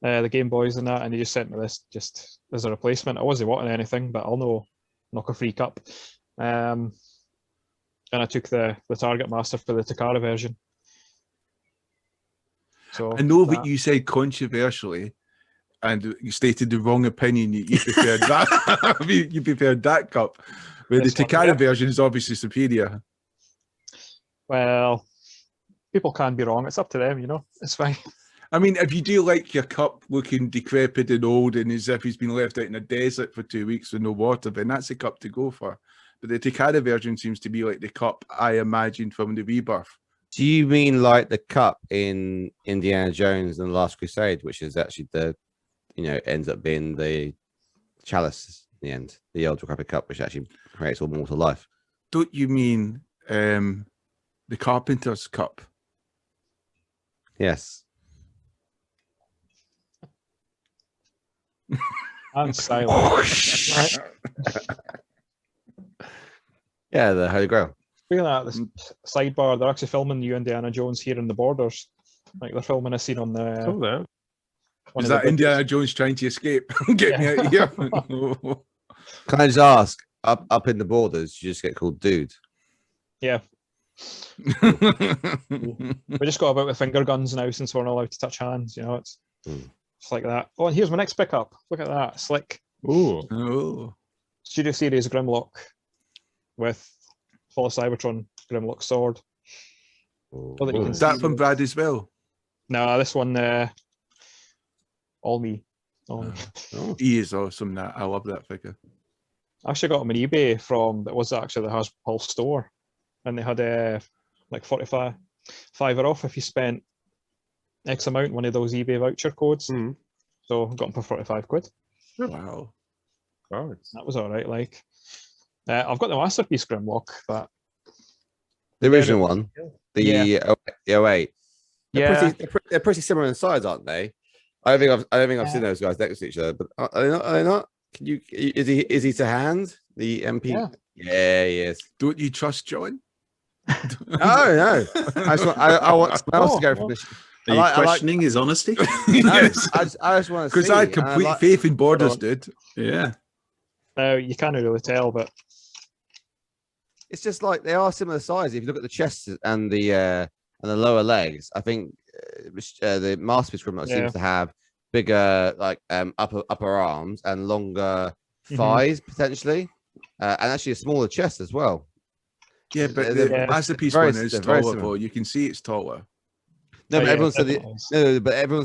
the Game Boys and that, and he just sent me this just as a replacement. I wasn't wanting anything, but I'll knock a free cup. And I took the Target Master for the Takara version. So I know that you said controversially, and you stated the wrong opinion. You preferred that. You preferred that cup, where the Takara version is obviously superior. Well, people can be wrong. It's up to them, you know. It's fine. I mean, if you do like your cup looking decrepit and old and as if he's been left out in a desert for 2 weeks with no water, then that's a cup to go for. But the Takara version seems to be like the cup I imagined from the Rebirth. Do you mean like the cup in Indiana Jones and the Last Crusade, which is actually ends up being the chalice in the end, the old decrepit cup, which actually creates all mortal life? Don't you mean the Carpenter's cup? Yes. I'm silent. Right. Yeah, the Holy Grail. Speaking of that, this sidebar, they're actually filming New Indiana Jones here in the Borders. Like they're filming a scene on the. Oh, there. Is that Indiana Jones trying to escape? Get me out of here. Can I just ask, up in the Borders, you just get called dude? Yeah. We just got about with finger guns now since we're not allowed to touch hands. You know, it's like that. Oh, and here's my next pickup. Look at that, slick. Oh. Studio Series Grimlock with full of Cybertron Grimlock sword. So that you can Is that see from Brad as well? No, this one, all me. He is awesome. That I love that figure. I actually got him on eBay from, it was actually the Hasbro store, and they had like 45 off if you spent X amount, one of those eBay voucher codes. So I got them for 45 quid. Wow. That was all right. Like, I've got the Masterpiece Grimlock, but the original one, the 08. They're pretty similar in size, aren't they? I don't think I've seen those guys next to each other, but are they not? Can you? Is he to hand the MP? Yeah, he is. Don't you trust John? No. I want someone else to go for this. Are you questioning his honesty? Yes. I just want to, because I had complete faith in Bordersdude. Yeah. You can't really tell, but it's just like they are similar size. If you look at the chest and the lower legs, I think the Masterpiece Grimlock seems to have bigger upper arms and longer thighs potentially, and actually a smaller chest as well. Yeah, but the Masterpiece one is taller. Though. You can see it's taller. No, but everyone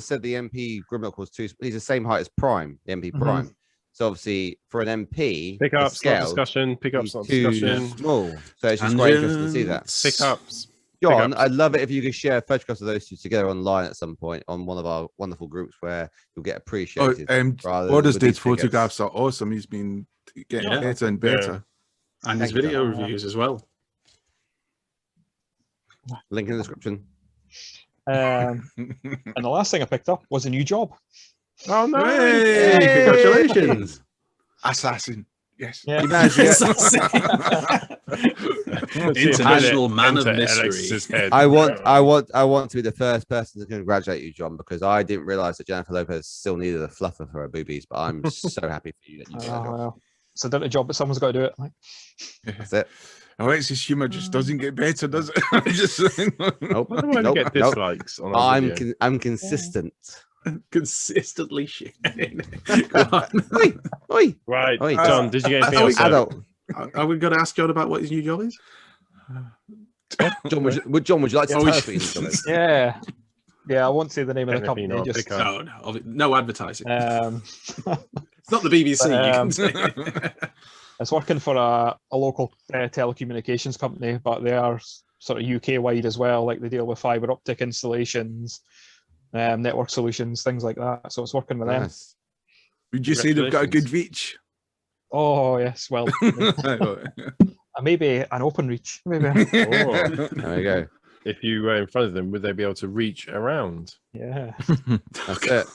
said the MP Grimlock was too. He's the same height as Prime, the MP Prime. So obviously, for an MP, pickups, not discussion. Pickups, not discussion. Small. So it's just quite interesting to see that. Pickups. John, I'd love it if you could share photographs of those two together online at some point on one of our wonderful groups where you'll get appreciated. Bordersdude's photographs are awesome. He's been getting better and better. Yeah. And his video reviews as well. Link in the description. And the last thing I picked up was a new job. Oh no! Hey, congratulations! Assassin. Yes. Yeah. International man of mystery. I want to be the first person to congratulate you, John, because I didn't realize that Jennifer Lopez still needed a fluffer for her boobies, but I'm so happy for you that you did. Well, it's a dirty job, but someone's got to do it. Like. That's it. Alexis' humor just doesn't get better, does it? Just Nope. I don't want to get dislikes on our video. I'm consistent. Consistently shit. Oi. Right, Oi, John, did you get anything else? Adult. Are we going to ask John about what his new job is? John, would you like to tell us what your job is? Yeah. Yeah, I won't say the name of the company. Anything on Just, Pick No advertising. it's It's not the BBC. You can say. working for a local telecommunications company, but they are sort of UK wide as well. Like they deal with fiber optic installations, network solutions, things like that. So it's working with them. Nice. Would you say they've got a good reach? Oh yes, well, maybe an open reach. Maybe. Oh, There we go. if you were in front of them, would they be able to reach around? Yeah. That's it.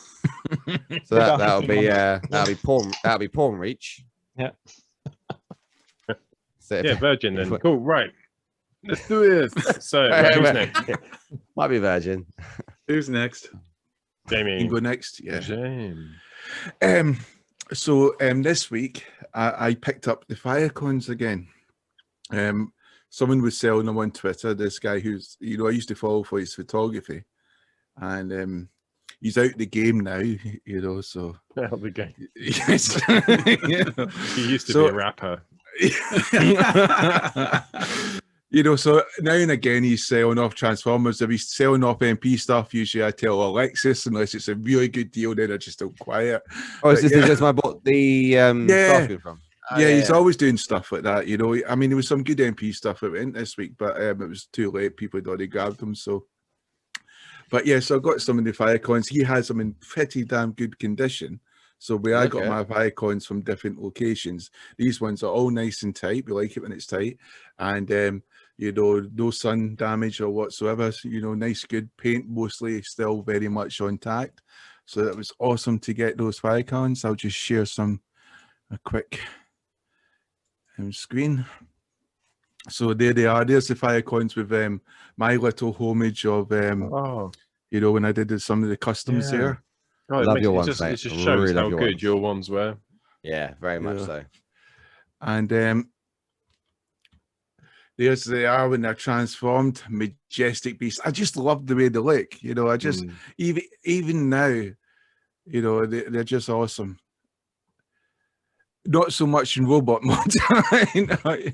So that'll be porn reach. Yeah. So Yeah, Virgin then. Cool, right. Let's do this. So, who's next? Might be Virgin. Who's next? Jamie. You can go next. Yeah. James. So this week I picked up the Firecoins again. Someone was selling them on Twitter. This guy who's, I used to follow for his photography, and he's out the game now. So Out the game. yes, He used to be a rapper. So now and again he's selling off Transformers. If he's selling off MP stuff, usually I tell Alexis, unless it's a really good deal, then I just don't quiet. Oh, is this the gentleman I bought the Starfield from? He's always doing stuff like that. I mean, there was some good MP stuff that went this week, but it was too late. People had already grabbed them. So, but yeah, so I got some of the Firecoins. He has them in pretty damn good condition. So I got my Firecoins from different locations. These ones are all nice and tight. We like it when it's tight, and no sun damage or whatsoever. So, nice, good paint, mostly still very much intact. So that was awesome to get those Firecoins. I'll just share a quick screen. So there they are. There's the Firecoins with my little homage of when I did some of the customs there. Oh, Love your ones, it mate. just shows Really how love good your ones were. Yeah, very much so. And there's they are when they're transformed, majestic beasts. I just love the way they look. I just even now, they're just awesome. Not so much in robot mode,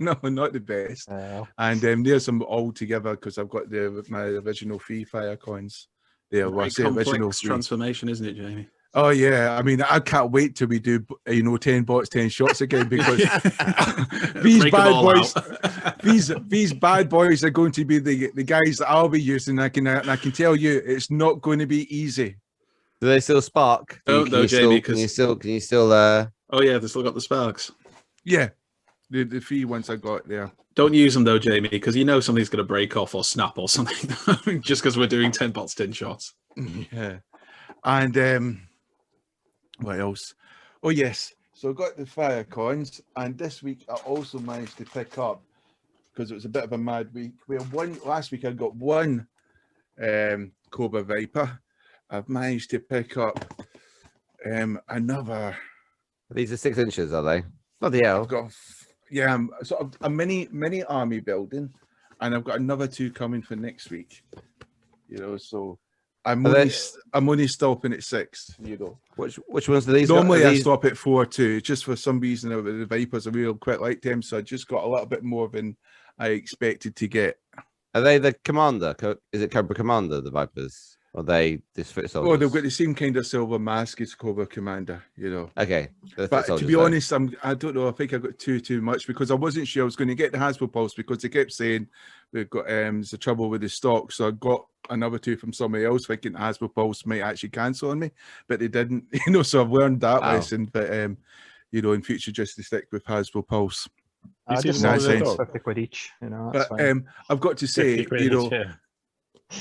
not the best. And there's them all together because I've got my original 3 Firecoins. There was the original transformation, isn't it, Jamie? Oh yeah, I mean, I can't wait till we do 10 bots, 10 shots again, because these bad boys are going to be the guys that I'll be using. I can tell you, it's not going to be easy. Do they still spark? Don't know, Jamie. Can you still? Oh yeah, they've still got the sparks. Yeah, the 3 ones I got there. Don't use them though, Jamie, because something's going to break off or snap or something. Just because we're doing 10 bots, 10 shots. Yeah, and what else? Oh yes, so I got the Firecoins, and this week I also managed to pick up, because it was a bit of a mad week. Last week I got one Cobra Viper. I've managed to pick up another. These are 6 inches, are they? Bloody hell. I've got a mini army building, and I've got another 2 coming for next week. So I'm only stopping at 6. Which ones do these? Normally I stop at 4 too. Just for some reason, the Vipers are real quite like them, so I just got a little bit more than I expected to get. Are they the commander? Is it Cobra Commander, the Vipers? Or are they this foot soldiers? Oh, they've got the same kind of silver mask as Cobra Commander, Okay. But to be honest, I don't know. I think I got too much, because I wasn't sure I was going to get the Hasbro Pulse, because they kept saying we've got there's a trouble with the stock. So I got another 2 from somebody else, thinking Hasbro Pulse might actually cancel on me, but they didn't. So I've learned that lesson. But in future, just to stick with Hasbro Pulse. I just saw 50 quid each. But I've got to say,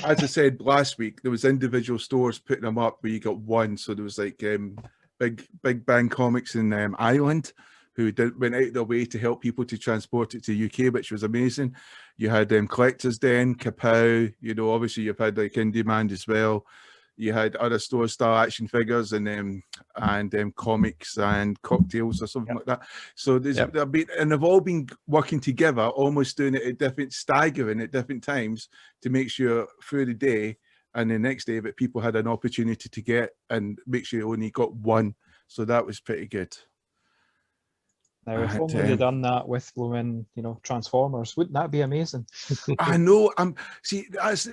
as I said last week, there was individual stores putting them up where you got one. So there was like Big Bang Comics in Ireland, who went out their way to help people to transport it to UK, which was amazing. You had Collectors Den, Kapow, obviously you've had like In Demand as well. you had other stores, Star Action Figures, and comics and cocktails or something like that. So they've all been working together, almost doing it at staggering at different times to make sure through the day and the next day that people had an opportunity to get and make sure you only got one. So that was pretty good. Now, if only they'd done that with blooming, Transformers, wouldn't that be amazing? I know. See, as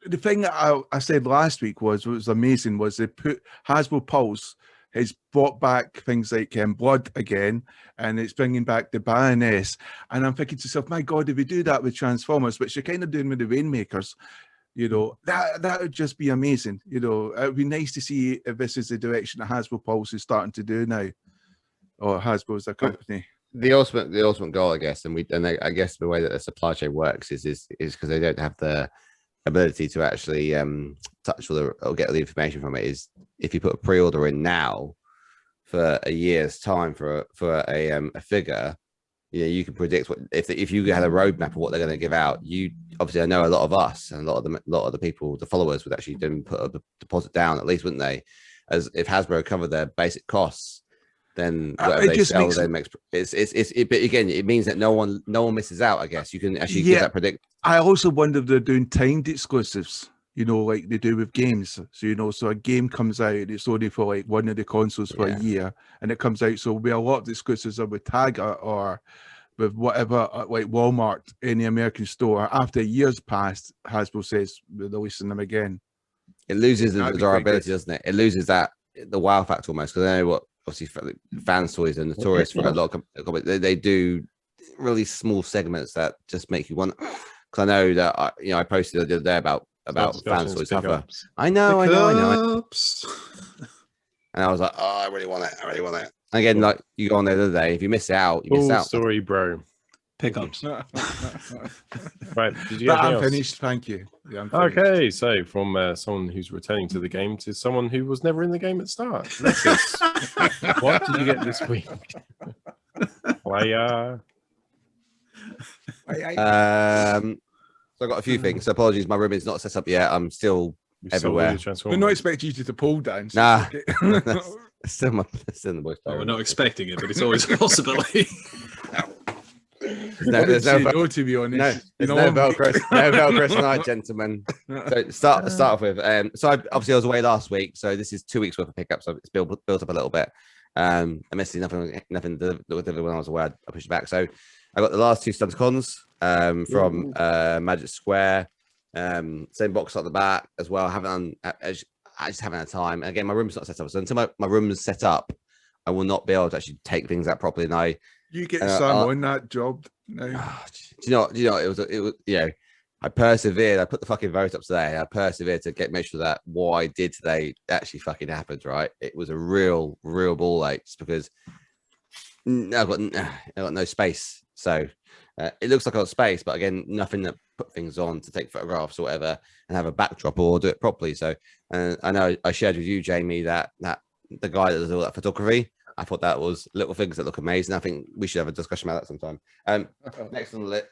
the thing that I said last week was what was amazing was they put Hasbro Pulse has brought back things like Blood again, and it's bringing back the Baroness. And I'm thinking to myself, my God, if we do that with Transformers, which they're kind of doing with the Rainmakers, that would just be amazing. It would be nice to see if this is the direction that Hasbro Pulse is starting to do now. Or Hasbro as a company. The ultimate goal, I guess, I guess the way that the supply chain works is because they don't have the ability to actually touch or get all the information from it. Is if you put a pre-order in now for a year's time for a figure, you can predict what if you had a roadmap of what they're going to give out. You obviously, I know a lot of us and a lot of the people, the followers, would actually then put a deposit down at least, wouldn't they? As if Hasbro covered their basic costs. Then whatever they sell, then makes but again, it means that no one misses out. I guess you can actually give that predict. I also wonder if they're doing timed exclusives, like they do with games. So so a game comes out, it's only for like one of the consoles for a year, and it comes out. So there'll be a lot of the exclusives are with Tagger or with whatever, like Walmart in the American store. After years passed, Hasbro says we're releasing them again. It loses the desirability, doesn't it? It loses the wow factor almost, because I know what. Obviously, Fanstoys are notorious for a lot of they do really small segments that just make you want. Because I know that I posted the other day about Fanstoys cover. I know. And I was like, oh, I really want it. And again, like you go on the other day, if you miss out, you miss out. Sorry, bro. Pickups. Right. Did you get I'm finished. Thank you. Yeah, okay. So from someone who's returning to the game to someone who was never in the game at start. What did you get this week? So I got a few things. So apologies, my room is not set up yet. I'm still everywhere. We're not expecting you to pull down. So nah. It's still in the voice. We're not expecting it, but it's always a possibility. There's no to be honest. No Velcro tonight, gentlemen. So start off with. So I was away last week, so this is 2 weeks worth of pickups. So it's built up a little bit. I missed nothing with when I was away. I pushed it back. So I got the last two Stunts Cons from Magic Square. Same box at the back as well. I just haven't had time. And again, my room's not set up, so until my room is set up, I will not be able to actually take things out properly. And you get Sam on that job now. Do you know? It was I persevered. I put the fucking vote up today. I persevered to make sure that what I did today actually fucking happened. Right? It was a real ball ache, just because I've got no space. So it looks like I've got space, but again, nothing to put things on to take photographs or whatever and have a backdrop or do it properly. So I know I shared with you, Jamie, that the guy that does all that photography. I thought that was little things that look amazing. I think we should have a discussion about that sometime. Next on the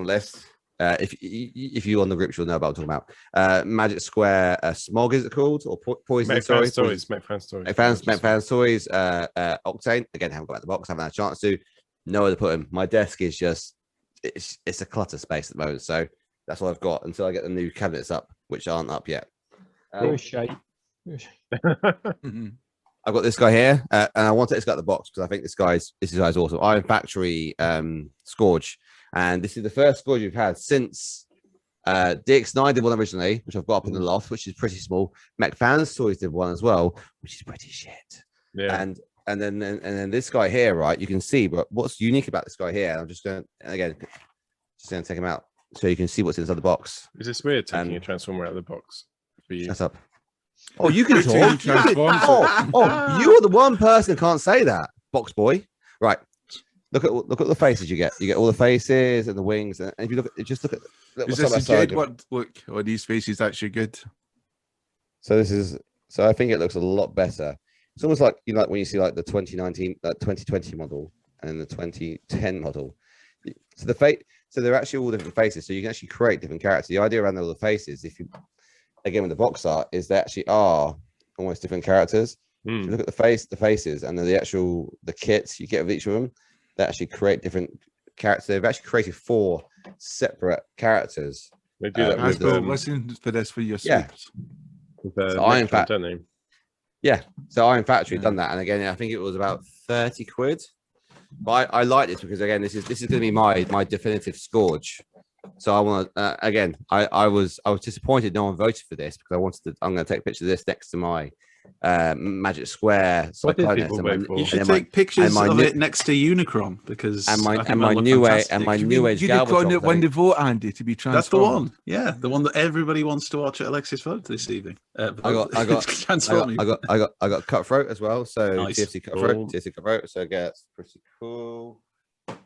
list, if you on the group, you'll know about what I'm talking about. Magic Square Smog, is it called? Or Poison? Fanstoys. Fanstoys Octane. Again, haven't got out the box. Haven't had a chance to. Nowhere to put them. My desk is just it's a clutter space at the moment. So that's all I've got until I get the new cabinets up, which aren't up yet. I've got this guy here, and I wanted to get the box because I think this guy's awesome. Iron Factory Scourge, and this is the first Scourge we've had since DX9 did one originally, which I've got up in the loft, which is pretty small. Fanstoys did one as well, which is pretty shit. Yeah. And then this guy here, right? You can see, but what's unique about this guy here? And I'm just going to take him out so you can see what's inside the box. Is this weird taking a Transformer out of the box? Shut up. Oh, you can talk. You are the one person who can't say that, box boy. Right. Look at the faces you get. You get all the faces and the wings. And if you look at is this a good? Look, are these faces actually good? So I think it looks a lot better. It's almost like when you see like the 2020 model and the 2010 model. So they're actually all different faces. So you can actually create different characters. The idea around all the faces, if you again with the box art is they actually are almost different characters. If you look at the faces, and then the kits you get with each of them, they actually create different characters. They've actually created 4 separate characters. They do that with listen for this for your sweeps. So Iron Factory. Yeah, so Iron Factory done that, and again, I think it was about 30 quid. But I like this because again, this is going to be my definitive Scourge. So I want to again. I was disappointed no one voted for this because I wanted to. I'm going to take a picture of this next to my Magic Square. You should take pictures of it next to Unicron because my new age Unicron won the vote, Andy, to be transformed. That's the one. Yeah, the one that everybody wants to watch at Alexis vote this evening. I got Cutthroat as well. So nice. TFC Cutthroat. So that's pretty cool.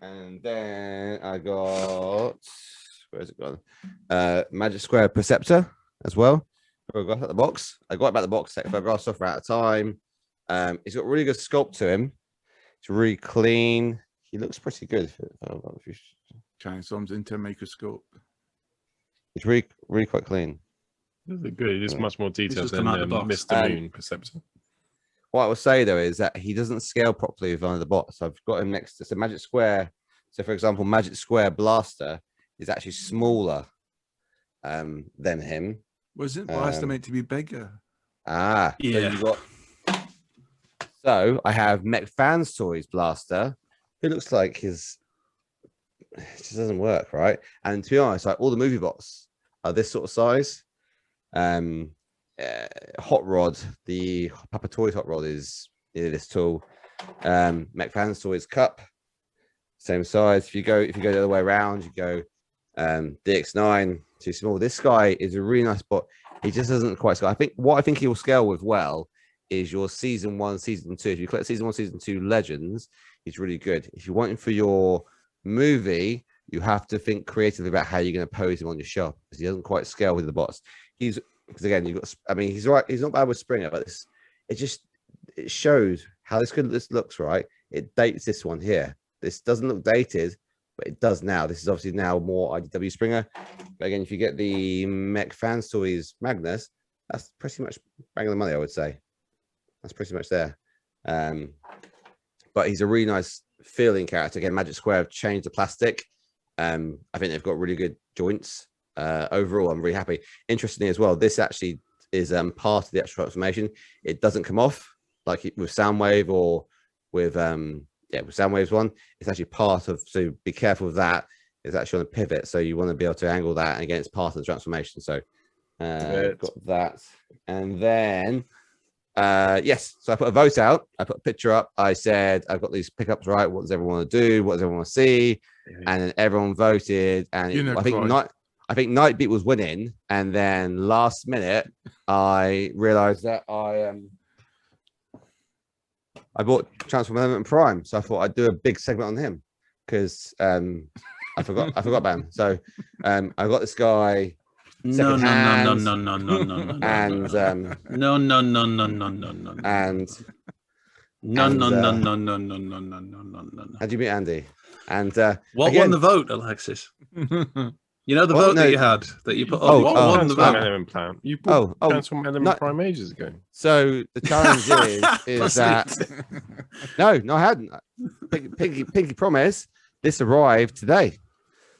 And then I got, where's it gone? Magic Square Perceptor as well. I got the box. I got about the box set. If I got stuff out of time. He's got really good sculpt to him. It's really clean. He looks pretty good. Transforms into a microscope. It's really quite clean. This is good. It's much more detailed than Mr. Moon Perceptor. What I would say though is that he doesn't scale properly with one of the bots. So I've got him next to Magic Square. So for example, Magic Square Blaster is actually smaller than him. Wasn't Blaster meant to be bigger? Yeah. So I have Fanstoys Blaster, who looks like it just doesn't work, right? And to be honest, like all the movie bots are this sort of size. Hot Rod, the Papa Toys Hot Rod is this tall. Fanstoys Cup, same size. If you go the other way around, you go DX9, too small. This guy is a really nice bot. He just doesn't quite scale. I think he will scale with well is your season 1, season 2. If you collect season 1, season 2 legends, he's really good. If you want him for your movie, you have to think creatively about how you're going to pose him on your shop because he doesn't quite scale with the bots. Because again, he's right. He's not bad with Springer, but it shows how this looks, right? It dates this one here. This doesn't look dated, but it does now. This is obviously now more IDW Springer. But again, if you get the Fanstoys Magnus, that's pretty much bang the money, I would say. That's pretty much there. But he's a really nice feeling character. Again, Magic Square have changed the plastic. I think they've got really good joints. Overall, I'm really happy. Interestingly as well, this actually is part of the actual transformation. It doesn't come off like with Soundwave or with with Soundwave's one. It's actually part of, so be careful with that. It's actually on a pivot, so you want to be able to angle that, and again, it's part of the transformation. So got that. And then yes, so I put a vote out. I put a picture up. I said I've got these pickups, right? What does everyone want to do? What does everyone want to see? And then everyone voted, and I think Nightbeat was winning, and then last minute I realized that I bought Transform Element Prime, so I thought I'd do a big segment on him because I forgot about him. So I got this guy. No, and how do you meet Andy? And what won the vote, Alexis? You know the vote that you had that you put on. What won the vote? Element Plan. You bought Transform Element Prime ages ago. So the challenge is that no, I hadn't. Pinky promise. This arrived today,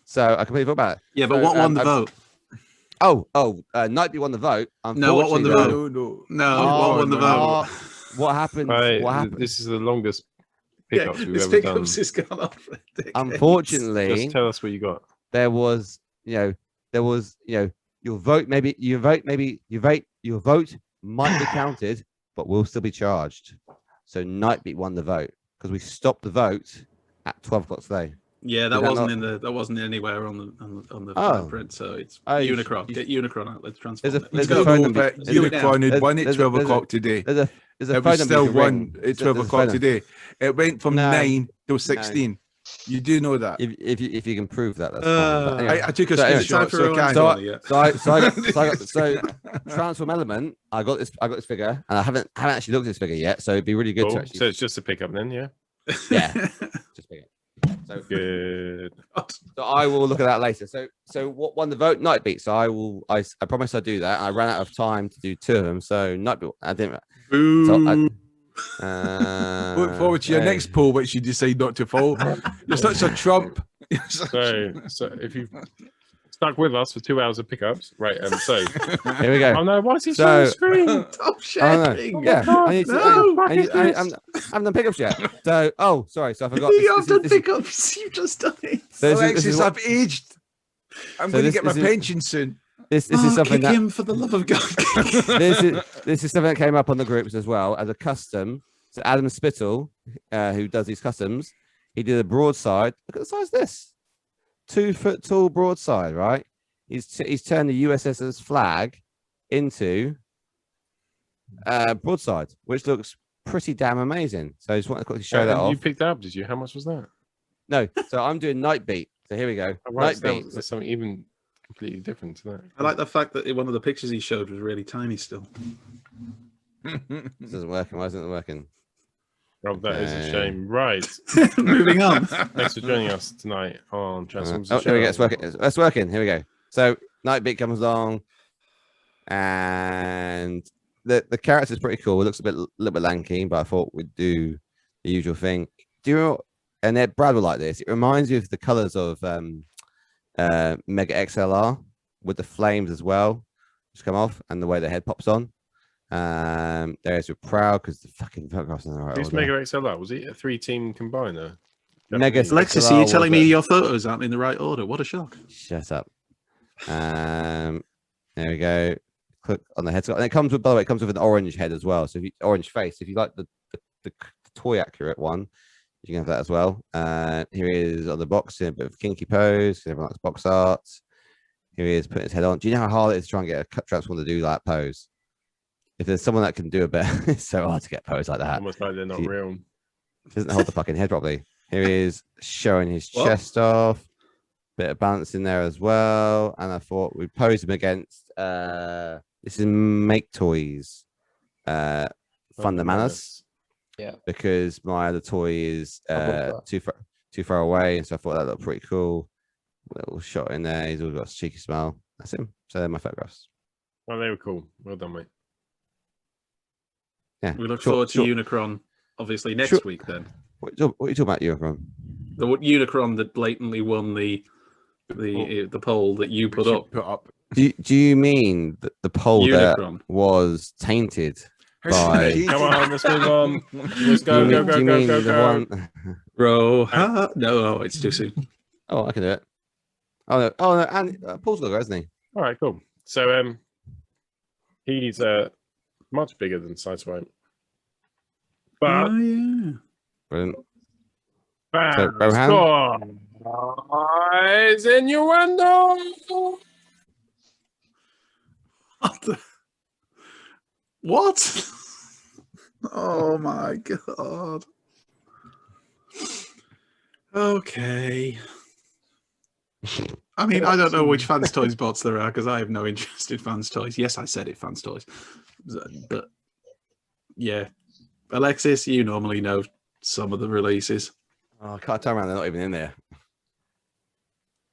so I completely forgot about it. Yeah, but what won the vote? Nightbeat won the vote. No, what won the vote? No, what won the vote? What happened? Right, what happened? This is the longest pickups we've ever done. Has gone off. Unfortunately, just tell us what you got. There was your vote might be counted, but will still be charged. So Nightbeat won the vote because we stopped the vote at 12 o'clock today. Yeah, that wasn't anywhere on the print. So it's Unicron. Get Unicron out. Let's transform. There's a phone number. Unicron had won at 12 o'clock today. There's a phone number. Still won at 12 o'clock today. It went from 9 to 16. You do know that. If you can prove that, that's fine. Anyway, I took a screenshot, so I can. So Transform Element, I got this figure, and I haven't actually looked at this figure yet. So it'd be really good to actually. So it's just a pickup then, yeah. Yeah, just pick it. So good. So I will look at that later. So what won the vote? Nightbeat. So I promise I'll do that. I ran out of time to do 2 of them. So Nightbeat. I didn't. Boo. So Look forward to your next poll, which you decide not to follow. You're such a Trump. So if you've stuck with us for 2 hours of pickups, right? So here we go. Oh no, why is he showing the screen? Stop sharing. Yeah, I need to. No, I haven't done pickups yet. So, sorry. So I forgot. You have done pickups. You've just done it. Alexis, I've aged. I'm going to get my this pension soon. This is something kick him for the love of God. this is something that came up on the groups as well as a custom. So Adam Spittle, who does these customs, he did a broadside. Look at the size of this. 2 foot tall broadside, right? He's turned the USS's flag into broadside, which looks pretty damn amazing. So I just want to quickly show that off. You picked that up, did you? How much was that? No, so I'm doing Nightbeat. So here we go. Nightbeat. There's something even completely different to that. I like the fact that one of the pictures he showed was really tiny still. This isn't working. Why isn't it working? Oh, that is a shame. Right. Moving on. Thanks for joining us tonight on Transformers. Here we go. It's working. It's working. Here we go. So Nightbeat comes along, and the character is pretty cool. It looks a little bit lanky, but I thought we'd do the usual thing. Do you know? And Brad will like this. It reminds you of the colors of Mega XLR with the flames as well, just come off, and the way the head pops on. There's with proud because the fucking photographs in the right Who's order. Mega XLR? Was it a 3-team combiner? Mega Alexis, XLR are you telling me was your photos aren't in the right order? What a shock. Shut up. There we go. Click on the head, and it comes with. By the way, it comes with an orange head as well. So if you, orange face. If you like the toy accurate one, you can have that as well. Here he is on the box in a bit of kinky pose. Everyone likes box art. Here he is putting his head on. Do you know how hard it is to try and get a transformer to do that pose? If there's someone that can do it better, it's so hard to get pose like that. Almost like they're not real. He doesn't hold the fucking head properly. Here he is showing his chest off. Bit of balance in there as well. And I thought we'd pose him against this is Make Toys Thunder Manners. Yeah. Because my other toy is too far away. And so I thought that looked pretty cool. Little shot in there. He's all got a cheeky smile. That's him. So they're my photographs. Oh, they were cool. Well done, mate. Yeah. We look forward to Unicron, obviously, next week then. What are you talking about, Unicron? The Unicron that blatantly won the poll that you put up. Do you mean the poll Unicron. that was tainted by? Come on, let's move on. Let's go. Rohan? No, it's too soon. Oh, I can do it. Oh no, and Paul's got it, hasn't he? All right, cool. So he's much bigger than Sideswipe. But Brilliant. Fanstoys Innuendo. What? Oh my god. Okay. I mean, I don't know which Fanstoys bots there are because I have no interest in Fanstoys. Yes, I said it, Fanstoys. But yeah. Alexis, you normally know some of the releases. Oh, I can't turn around. They're not even in there.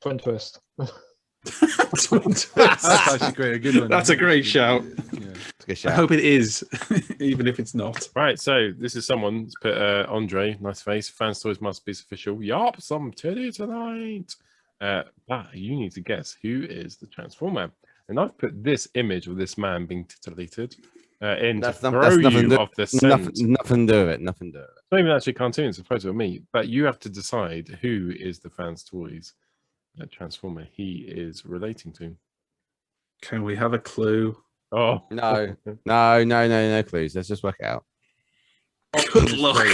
Twin Twist. That's actually great. A good one. That's a great shout. Yeah. It's a good shout. I hope it is, even if it's not. Right, so this is someone's put Andre, nice face. Fanstoys must be official. Yup, some titty tonight. But you need to guess who is the Transformer. And I've put this image of this man being titillated in to throw you off the scent. Nothing to do with it. Nothing to do with it. It's not even actually a cartoon, it's a photo of me. But you have to decide who is the Fanstoys Transformer he is relating to. Can we have a clue? Oh no clues. Let's just work it out. Good luck.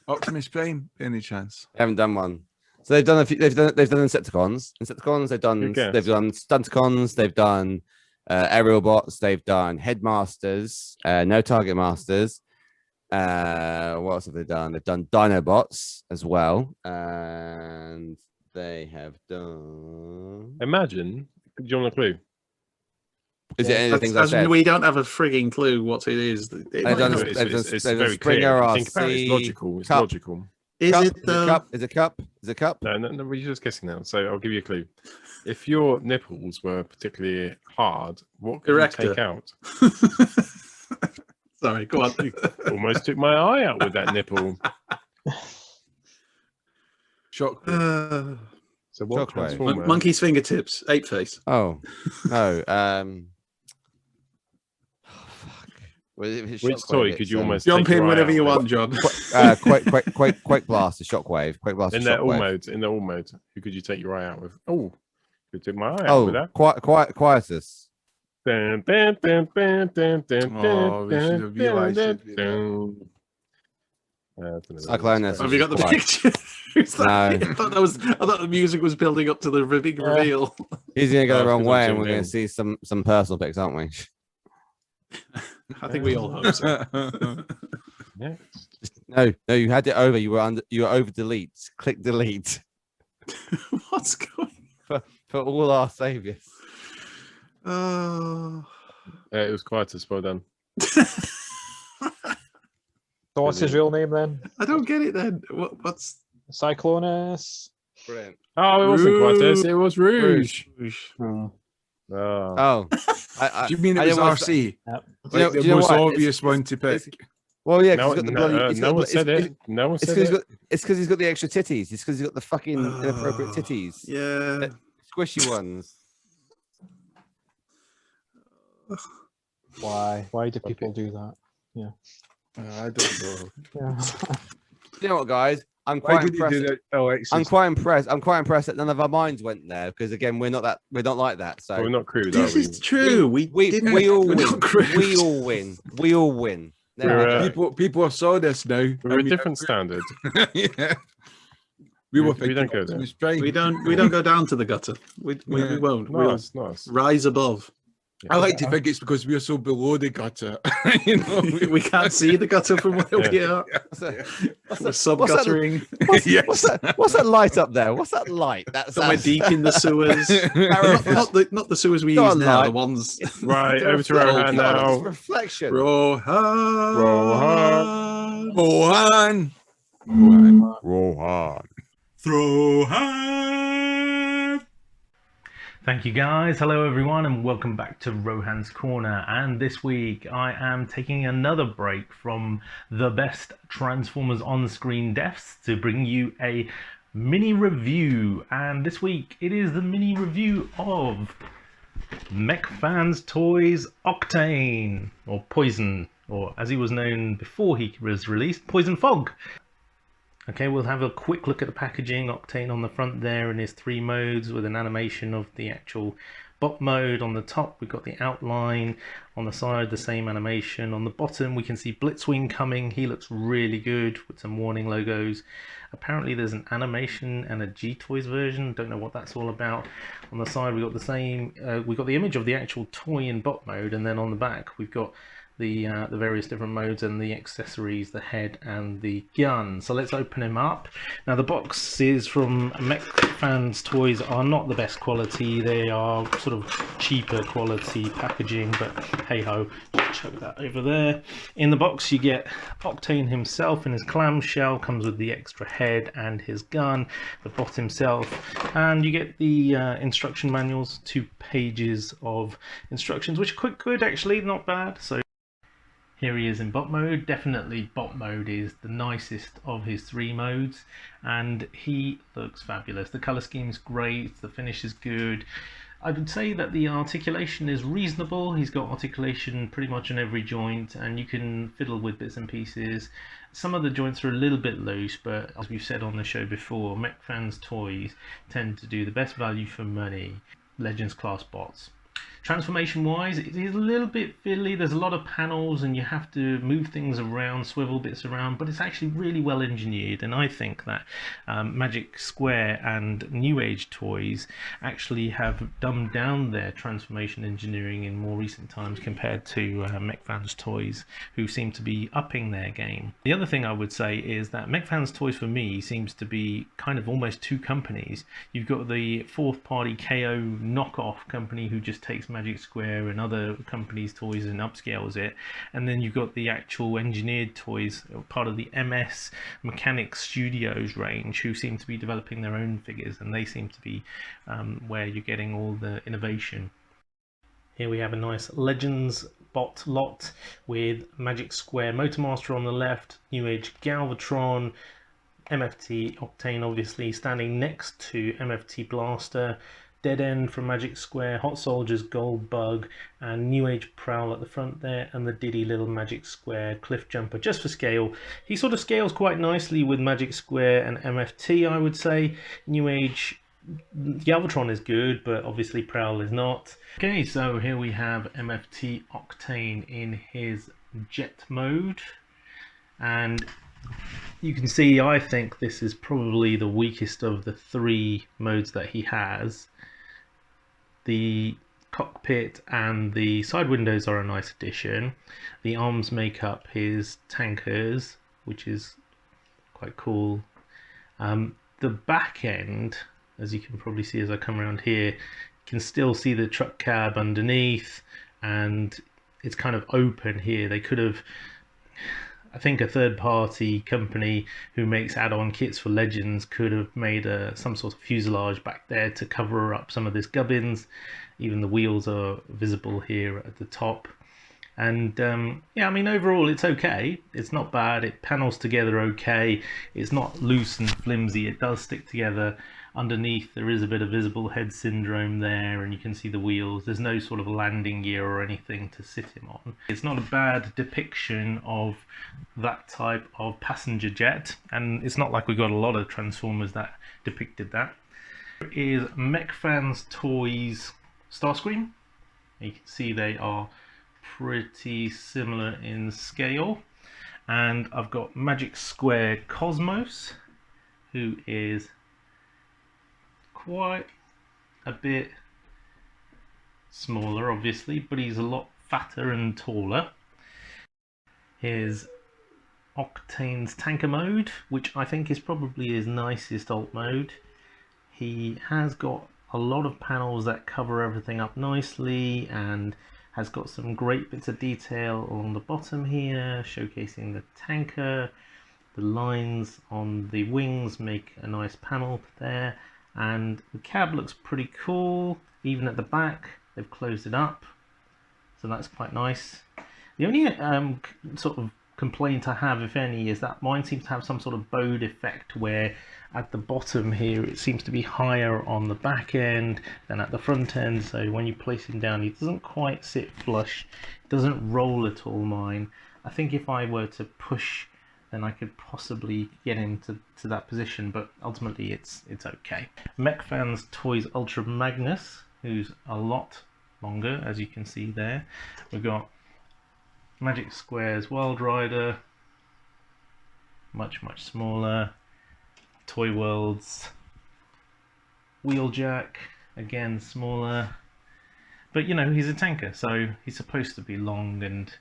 Optimus Prime, any chance? I haven't done one. So they've done a few. They've done Insecticons. They've done Stunticons. They've done aerial bots. They've done Headmasters. No Target Masters. What else have they done? They've done Dinobots as well, and they have done. Imagine. Do you want a clue? Is it any of the things I said? We don't have a frigging clue what it is. It's very clear. Think about it. It's logical. It's logical. Is Cup? it though? Cup? Is it cup? Is it cup? No, we're just guessing now. So I'll give you a clue. If your nipples were particularly hard, what could you take out? Sorry, go on. You almost took my eye out with that nipple. Shock. So what Shockwave. transformer? Monkey's fingertips, ape face. Oh no. Fuck. Which toy could you almost jump take in your eye whenever out you with? want, John? Quake Blast is Shockwave. Quake Blast In is their all Shockwave. modes. In the all mode, who could you take your eye out with? Oh, you took my eye out with that. Quietus. Dun, dun, dun, dun, dun, dun, Oh, we should have realised it. Cyclonus. Have you got the Quiet. picture? Is that No. it? I thought the music was building up to the big reveal. He's gonna go the Oh, wrong because way, I'm and we're zoomed gonna in. see some personal pics, aren't we? I think we all hope so. Yeah. No, you had it over. You were over delete. Click delete What's going for all our saviors. on? It was quite a spot done. So what's his real name then? I don't get it then. What's Cyclonus. Brilliant. Oh, it wasn't quite this. It was Rouge. Oh. Oh. Oh, Do you mean it was RC? Yep. Like Do you the know most what? obvious one to pick. well, yeah. No, 'cause he's got the bloody. he's got no the one blo- said it's- it. No one It's said because it. he's got the extra titties. It's because he's got the fucking inappropriate titties, Yeah. squishy ones. Why? Why do people do that? I don't know. Yeah. You know what, guys? I'm Why quite did you impressed. do that, Alexis? I'm quite impressed. I'm quite impressed that none of our minds went there because again, we're not like that. So We're not crude, are This we? is true. We we all we're win. not crude. We all win. We all win. There We're, we go. People saw this now. We're a different standard. Yeah. We were We don't go thinking there. Optimus Prime. We don't go down to the gutter. We won't. We'll Nice, nice. rise above. I like to think it's because we're so below the gutter. You know, We can't see the gutter from where we are. We're sub guttering. What's that light up there? What's that light? That's Somewhere deep in the sewers. not the sewers we Go use on, now. light. The ones. Right, over to Rohan now. Reflection. Rohan. Rohan. Rohan. Rohan. Thank you guys. Hello everyone and welcome back to Rohan's Corner. And this week I am taking another break from the best Transformers on-screen deaths to bring you a mini review. And this week it is the mini review of Fanstoys Octane, or Poison, or as he was known before he was released, Poison Fog. Okay, we'll have a quick look at the packaging. Octane on the front there in his 3 modes with an animation of the actual bot mode. On the top we've got the outline, on the side the same animation. On the bottom we can see Blitzwing coming. He looks really good with some warning logos. Apparently there's an animation and a G-Toys version. Don't know what that's all about. On the side we've got the same, we've got the image of the actual toy in bot mode, and then on the back we've got the various different modes and the accessories, the head and the gun. So let's open him up. Now the boxes from Fanstoys are not the best quality. They are sort of cheaper quality packaging, but hey ho, chuck that over there. In the box you get Octane himself in his clamshell, comes with the extra head and his gun, the bot himself, and you get the instruction manuals, 2 pages of instructions, which are quite good actually, not bad. So here he is in bot mode. Definitely bot mode is the nicest of his 3 modes, and he looks fabulous. The color scheme is great, the finish is good. I would say that the articulation is reasonable. He's got articulation pretty much on every joint, and you can fiddle with bits and pieces. Some of the joints are a little bit loose, but as we've said on the show before, Fanstoys tend to do the best value for money Legends class bots. Transformation wise, it is a little bit fiddly. There's a lot of panels and you have to move things around, swivel bits around, but it's actually really well engineered. And I think that Magic Square and New Age Toys actually have dumbed down their transformation engineering in more recent times compared to Fanstoys, who seem to be upping their game. The other thing I would say is that Fanstoys for me seems to be kind of almost 2 companies. You've got the 4th party KO knockoff company who just takes Magic Square and other companies' toys and upscales it. And then you've got the actual engineered toys, part of the MS Mechanics Studios range, who seem to be developing their own figures, and they seem to be where you're getting all the innovation. Here we have a nice Legends bot lot with Magic Square Motormaster on the left, New Age Galvatron, MFT Octane obviously standing next to MFT Blaster, Dead End from Magic Square, Hot Soldiers Gold Bug, and New Age Prowl at the front there, and the Diddy little Magic Square Cliff Jumper just for scale. He sort of scales quite nicely with Magic Square and MFT, I would say. New Age Galvatron is good, but obviously Prowl is not. Okay, so here we have MFT Octane in his jet mode, and you can see I think this is probably the weakest of the 3 modes that he has. The cockpit and the side windows are a nice addition. The arms make up his tankers, which is quite cool. The back end, as you can probably see as I come around here, you can still see the truck cab underneath, and it's kind of open here. They could have, I think a third-party company who makes add-on kits for Legends could have made some sort of fuselage back there to cover up some of this gubbins. Even the wheels are visible here at the top. And yeah, I mean, overall it's okay. It's not bad. It panels together okay. It's not loose and flimsy. It does stick together. Underneath there is a bit of visible head syndrome there, and you can see the wheels. There's no sort of landing gear or anything to sit him on. It's not a bad depiction of that type of passenger jet, and it's not like we got a lot of Transformers that depicted that. Here is MechFans Toys Starscream. You can see they are pretty similar in scale. And I've got Magic Square Cosmos, who is quite a bit smaller obviously, but he's a lot fatter and taller. Here's Octane's Tanker mode, which I think is probably his nicest alt mode. He has got a lot of panels that cover everything up nicely, and has got some great bits of detail along the bottom here, showcasing the tanker. The lines on the wings make a nice panel there, and the cab looks pretty cool. Even at the back they've closed it up, so that's quite nice. The only sort of complaint I have, if any, is that mine seems to have some sort of bowed effect, where at the bottom here it seems to be higher on the back end than at the front end, so when you place him down he doesn't quite sit flush. It doesn't roll at all, mine. I think if I were to push, then I could possibly get him to that position, but ultimately it's okay. MechFans Toys Ultra Magnus, who's a lot longer, as you can see there. We've got Magic Square's Wild Rider, much smaller. Toy World's Wheeljack, again smaller. But you know, he's a tanker, so he's supposed to be long and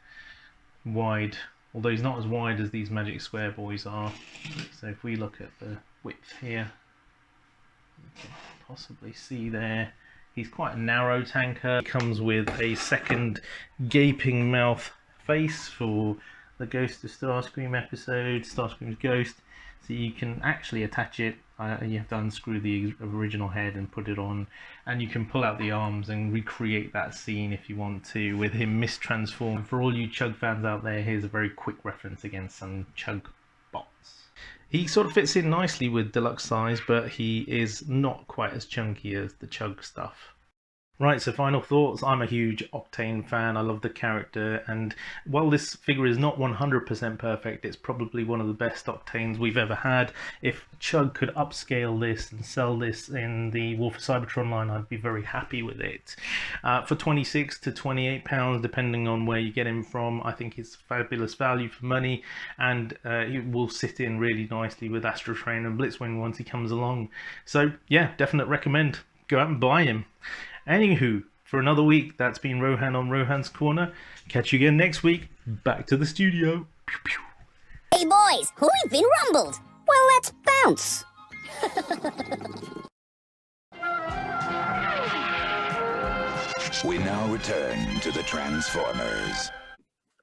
wide, although he's not as wide as these Magic Square boys are. So if we look at the width here, you can possibly see there, he's quite a narrow tanker. He comes with a second gaping mouth face for the Ghost of Starscream episode, Starscream's Ghost. So you can actually attach it, you have to unscrew the original head and put it on, and you can pull out the arms and recreate that scene if you want to, with him mistransformed. For all you Chug fans out there, here's a very quick reference against some Chug bots. He sort of fits in nicely with deluxe size, but he is not quite as chunky as the Chug stuff. Right, so final thoughts. I'm a huge Octane fan. I love the character, and while this figure is not 100% perfect, it's probably one of the best Octanes we've ever had. If Chug could upscale this and sell this in the War for Cybertron line, I'd be very happy with it. For £26 to £28, depending on where you get him from, I think it's fabulous value for money, and he will sit in really nicely with Astro Train and Blitzwing once he comes along. So yeah, definite recommend. Go out and buy him. Anywho, for another week, that's been Rohan on Rohan's Corner. Catch you again next week. Back to the studio. Pew, pew. Hey boys, we've been rumbled. Well, let's bounce. We now return to the Transformers.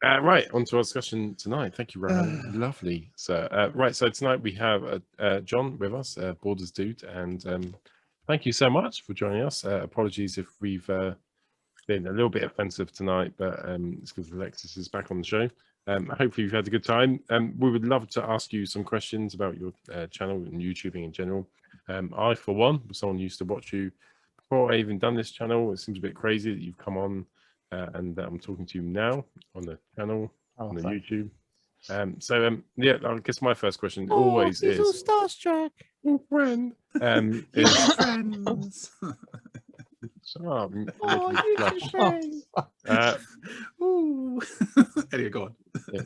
Right, on to our discussion tonight. Thank you, Rohan. Lovely. So, right, so tonight we have John with us, Bordersdude, and thank you so much for joining us. Apologies if we've been a little bit offensive tonight, but it's because Alexis is back on the show. Hopefully you've had a good time. We would love to ask you some questions about your channel and YouTubing in general. I, for one, was someone who used to watch you before I even done this channel. It seems a bit crazy that you've come on and I'm talking to you now on the channel, on the YouTube. Yeah, I guess my first question always is... all starstruck. Oh, friend. Is... friends. YouTube friends. Anyway, go on. Yeah.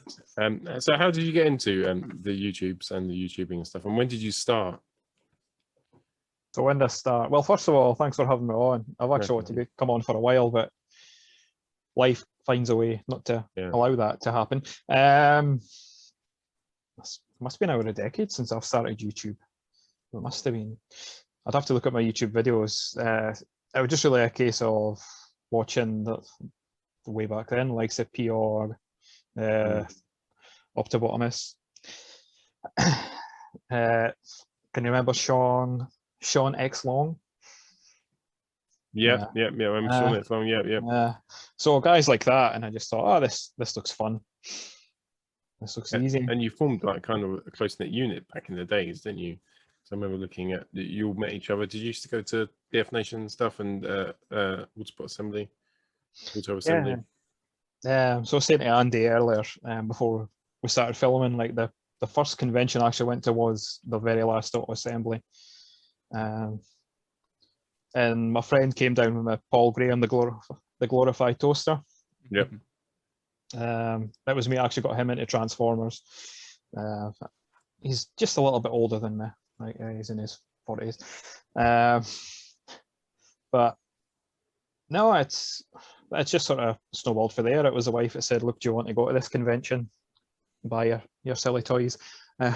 So how did you get into the YouTubes and the YouTubing and stuff? And when did you start? So when did I start? Well, first of all, thanks for having me on. I've actually wanted to come on for a while, but life finds a way not to allow that to happen. Must have been over a decade since I've started YouTube. It must have been. I'd have to look at my YouTube videos. It was just really a case of watching the way back then, like say PR, Optibotomus. Can you remember Sean X Long? Yeah. I'm Sean X Long. Yeah. So guys like that, and I just thought, this looks fun. This looks easy. And you formed like kind of a close knit unit back in the days, didn't you? So I remember looking at you all met each other. Did you used to go to BF Nation and stuff and Autobot Assembly? Auto Assembly? Yeah. So I was saying to Andy earlier, before we started filming, like the first convention I actually went to was the very last Auto Assembly. And my friend came down with Paul Gray on the glorified toaster. Yep. That was me. I actually got him into Transformers. He's just a little bit older than me. Like he's in his 40s. But no, it's just sort of snowballed for there. It was the wife that said, "Look, do you want to go to this convention? Buy your silly toys." I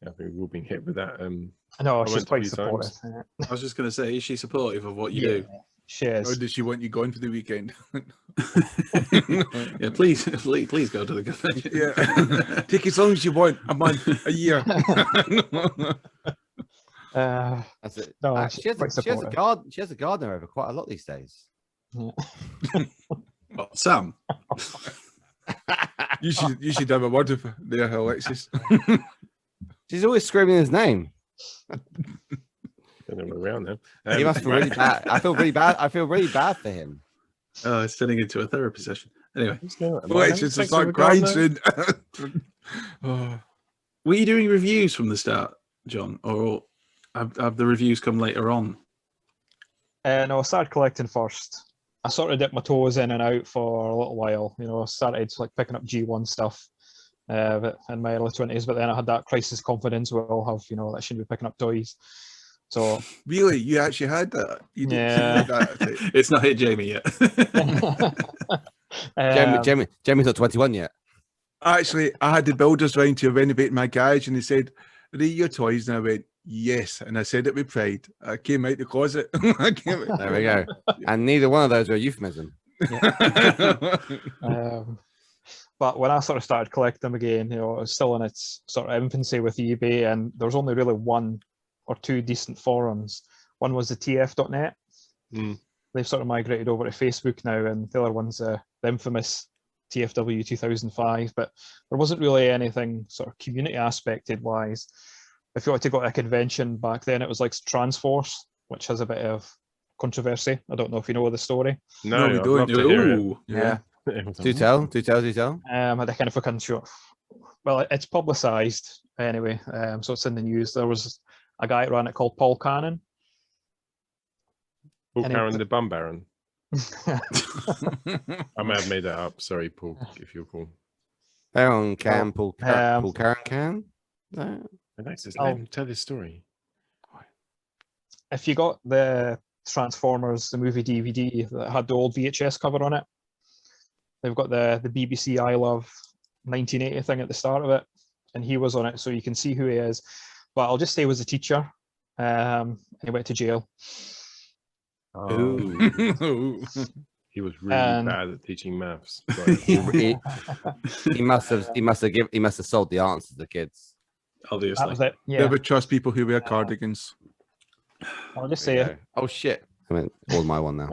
think we've all been hit with that. I know, she's quite supportive. I was just going to say, is she supportive of what you do? She is. Or does she want you going for the weekend? Yeah, please go to the convention. Yeah, take as long as you want, a month, a year. That's it. No, she has a gardener over quite a lot these days. Yeah. Well, Sam, you should have a word with her there, Alexis. She's always screaming his name. Around him. He must feel really bad. I feel really bad for him. Oh, it's turning into a therapy session. Anyway, Alexis, it's like grinding. Were you doing reviews from the start, John, or have the reviews come later on? No, I started collecting first. I sort of dipped my toes in and out for a little while. You know, I started like picking up G1 stuff in my early 20s, but then I had that crisis confidence where I'll have, I shouldn't be picking up toys. So really, you actually had that? You didn't that. It's not hit Jamie yet. Jamie's not 21 yet. Actually, I had the builders round to renovate my garage, and they said, "Are they your toys?" And I went, "Yes," and I said it with pride. I came out the closet. There we go. And neither one of those are a euphemism. But when I sort of started collecting them again, it was still in its sort of infancy with eBay, and there was only really one or two decent forums. One was the TF.net. They've sort of migrated over to Facebook now, and the other one's the infamous TFW 2005. But there wasn't really anything sort of community aspected wise. If you wanted to go to a convention back then, it was like Transforce, which has a bit of controversy. I don't know if you know the story. No, we don't. Yeah. Do tell. I kind of fucking sure. Well, it's publicised anyway, so it's in the news. There was a guy that ran it called Paul Cannon. Paul Cannon, the Bum Baron. I may have made that up. Sorry, Paul, if you're cool. Paul Cannon. No. Alexis, let him tell this story. If you got the Transformers, the movie DVD that had the old VHS cover on it, they've got the BBC I Love 1980 thing at the start of it, and he was on it, so you can see who he is. But I'll just say he was a teacher. He went to jail. Oh. He was really bad at teaching maths. he must have sold the answers to the kids. Obviously. That was it. Yeah. Never trust people who wear cardigans. I'll just say it. Oh shit! I mean, all my one now.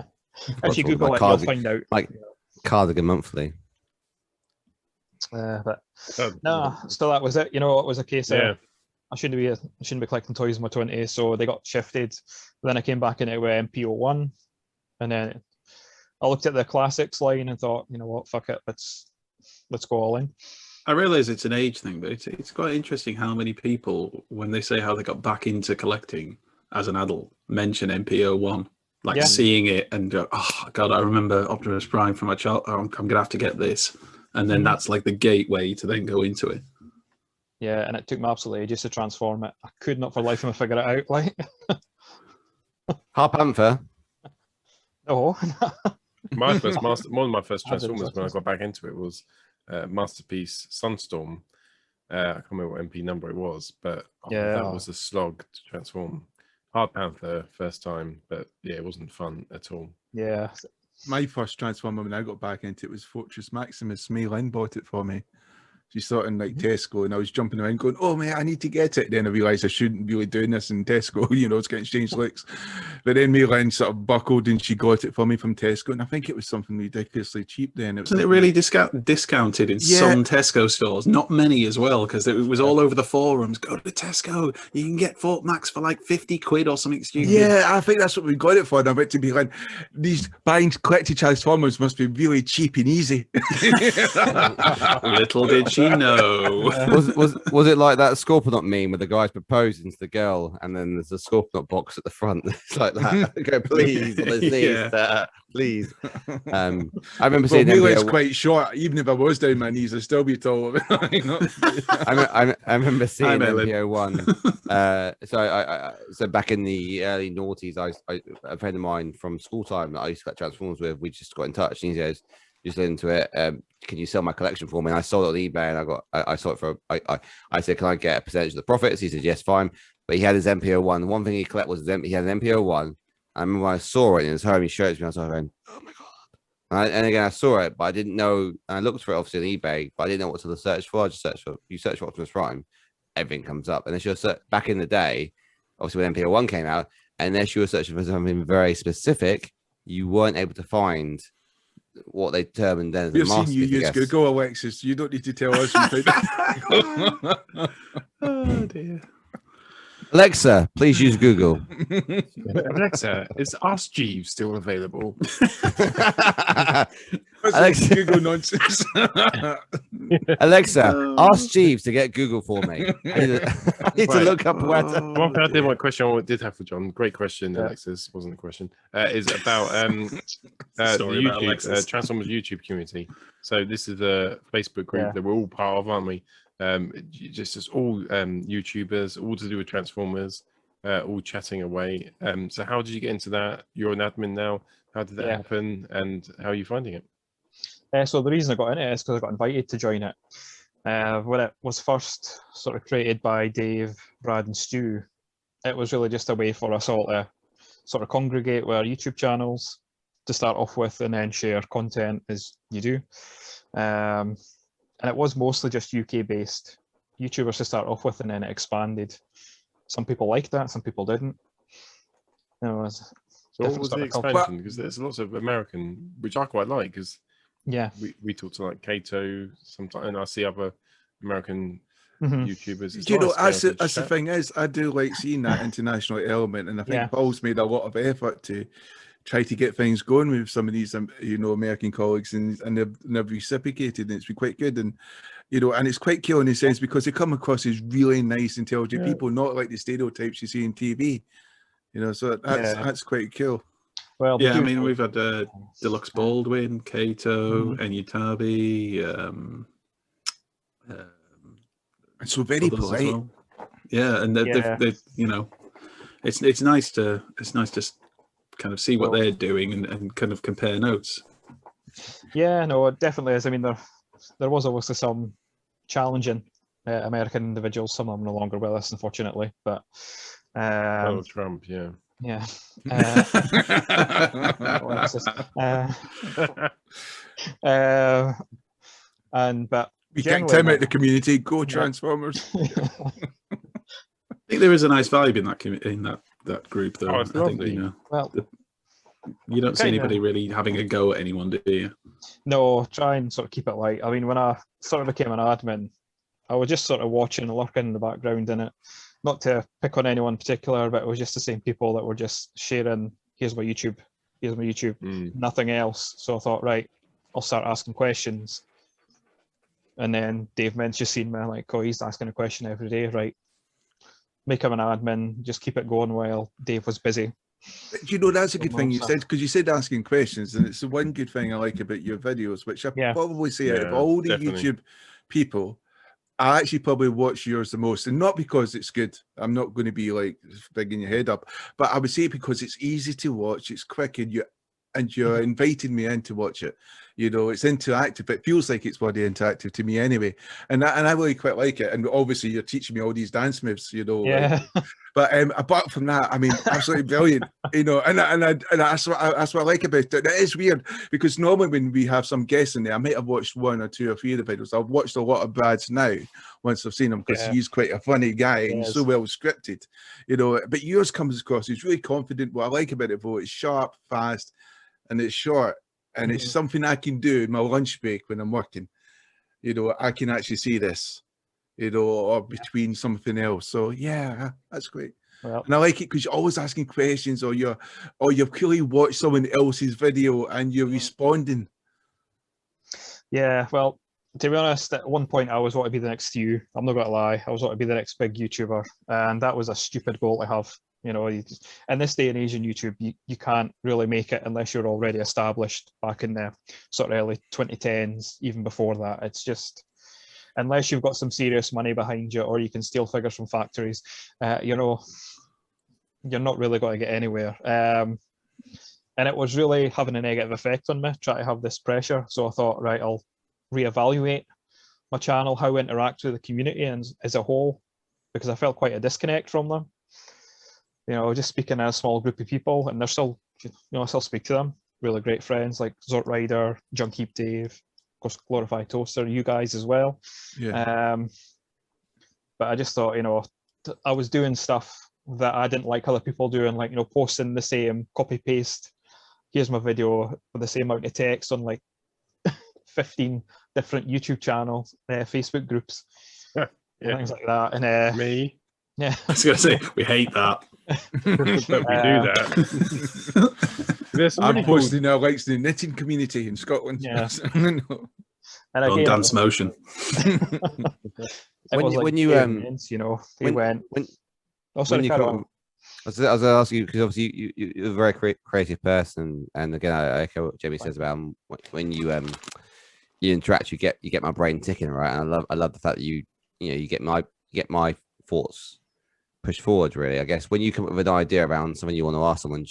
If you Google it, you'll find out. Like Cardigan Monthly. But no, so that was it. You know, it was a case of I shouldn't be collecting toys in my 20s, so they got shifted. Then I came back into MPO1, and then I looked at the classics line and thought, you know what, fuck it, let's go all in. I realise it's an age thing, but it's quite interesting how many people, when they say how they got back into collecting as an adult, mention MPO1. Like seeing it and go, oh god, I remember Optimus Prime from my child. I'm gonna have to get this, and then that's like the gateway to then go into it. Yeah, and it took me absolutely ages to transform it. I could not for life of me figure it out. Like, Harp Panther. No. One of my first Transformers when I got back into it was Masterpiece Sunstorm. I can't remember what MP number it was, but that was a slog to transform. Hard Panther first time, but yeah, it wasn't fun at all. Yeah. My first Transformer when I got back into it was Fortress Maximus. May Lynn bought it for me. She saw it in like Tesco, and I was jumping around going, "Oh man, I need to get it." Then I realised I shouldn't really doing this in Tesco. You know, it's getting strange looks. But then May Lynn sort of buckled, and she got it for me from Tesco, and I think it was something ridiculously cheap. Then wasn't it really discounted in some Tesco stores? Not many as well, because it was all over the forums. Go to Tesco, you can get Fort Max for like 50 quid or something stupid. Yeah, I think that's what we got it for. And I went to be like, these buying collected Transformers must be really cheap and easy. Little did she know. Was it like that Scorponok meme where the guy's proposing to the girl and then there's a Scorponok box at the front? It's like that. Go, please, on his knees, please. I remember seeing Mila's quite short. Even if I was down my knees, I'd still be tall. I remember seeing MPO1. So back in the early noughties, a friend of mine from school time that I used to collect Transformers with, we just got in touch and he goes, just into it. Can you sell my collection for me? And I sold it on eBay, and I sold it for. I said, can I get a percentage of the profits? He said, yes, fine. But he had his MPO1. The one thing he collected was he had an MPO1. I remember when I saw it in his home, he showed it to me. I was like, oh my god! And again, I saw it, but I didn't know. And I looked for it obviously on eBay, but I didn't know what to search for. I just searched for. You search for Optimus Prime, everything comes up. And then she was back in the day, obviously when MPO1 came out, and then she was searching for something very specific. You weren't able to find what they determined then as a masterpiece. You use Google, Alexis. You don't need to tell us. Oh dear. Alexa, please use Google. Alexa, is Ask Jeeves still available? Alexa, Google nonsense. Alexa, ask Jeeves to get Google for me. I need to look up where to... One thing I did, my question I did have for John, great question, Alexis, wasn't a question, is about the YouTube, Transformers YouTube community. So this is a Facebook group that we're all part of, aren't we? Just all YouTubers, all to do with Transformers, all chatting away. So how did you get into that? You're an admin now. How did that happen, and how are you finding it? So the reason I got in it is because I got invited to join it. When it was first sort of created by Dave, Brad, and Stu, it was really just a way for us all to sort of congregate with our YouTube channels to start off with, and then share content as you do. And it was mostly just UK-based YouTubers to start off with, and then it expanded. Some people liked that, some people didn't. You know, so what was the expansion? Because there's lots of American, which I quite like, because we talk to like Kato sometimes, and I see other American YouTubers. It's you know, that's the thing is, I do like seeing that international element, and I think Paul's made a lot of effort to try to get things going with some of these, American colleagues, and they've reciprocated, and it's been quite good. And and it's quite cool in a sense because they come across as really nice, intelligent people, not like the stereotypes you see in TV. So that's quite cool. Well, I mean, we've had Deluxe Baldwin, Kato, Enyutabi, and so very polite. Well. Yeah, and they've it's nice to kind of see what they're doing and kind of compare notes. Yeah, no, it definitely is. I mean, there was obviously some challenging American individuals. Some of them no longer with us, unfortunately. But Donald Trump, Yeah. And but we generally, kicked him out the community. Go Transformers. I think there is a nice vibe in that group, though. Oh, it's I think lovely. Well, you don't see anybody really having a go at anyone, do you? No, try and sort of keep it light. I mean, when I sort of became an admin, I was just sort of watching and lurking in the background in it. Not to pick on anyone in particular, but it was just the same people that were just sharing, here's my YouTube, nothing else. So I thought, right, I'll start asking questions. And then Dave Mintz just seen me like, oh, he's asking a question every day, right? Make him an admin, just keep it going while Dave was busy. You know, that's a good thing you said, because you said asking questions, and it's the one good thing I like about your videos, which I probably say out of all the YouTube people, I actually probably watch yours the most, and not because it's good. I'm not going to be like bigging your head up, but I would say because it's easy to watch, it's quick, and you're inviting me in to watch it. You know, it's interactive. It feels like it's bloody interactive to me anyway, and I really quite like it. And obviously, you're teaching me all these dance moves. You know, but apart from that, I mean, absolutely brilliant. You know, and that's what I like about it. It is weird because normally when we have some guests in there, I might have watched 1 or 2 or 3 of the videos. I've watched a lot of Brad's now once I've seen him, because he's quite a funny guy and he's so well scripted. You know, but yours comes across. He's really confident. What I like about it, though, it's sharp, fast, and it's short. And it's something I can do in my lunch break when I'm working. You know, I can actually see this, you know, or between something else. So yeah, that's great. Well, and I like it because you're always asking questions, or you've clearly watched someone else's video and you're responding. Yeah, well, to be honest, at one point I was wanting to be the next you. I'm not gonna lie, I was wanting to be the next big YouTuber, and that was a stupid goal to have. You know, in this day and age in YouTube, you can't really make it unless you're already established back in the sort of early 2010s, even before that. It's just, unless you've got some serious money behind you, or you can steal figures from factories, you know, you're not really going to get anywhere. And it was really having a negative effect on me, trying to have this pressure. So I thought, right, I'll reevaluate my channel, how I interact with the community and as a whole, because I felt quite a disconnect from them. You know, just speaking to a small group of people, and they're still, you know, I still speak to them. Really great friends like Zort Rider, Junkeep Dave, of course, Glorified Toaster, you guys as well. Yeah. But I just thought, you know, I was doing stuff that I didn't like other people doing, like, you know, posting the same copy paste. Here's my video with the same amount of text on like 15 different YouTube channels, Facebook groups, things like that. And me. Yeah, I was gonna say we hate that. But we do that. I'm posting now likes the knitting community in Scotland. Yeah. And on Dance Motion. when you know, they went. Oh, sorry, I was going to ask you, because obviously you're a very creative person, and again, I echo what Jamie says about when you interact, you get my brain ticking, right? And I love the fact that you get my thoughts pushed forward. Really, I guess when you come up with an idea around something you want to ask someone,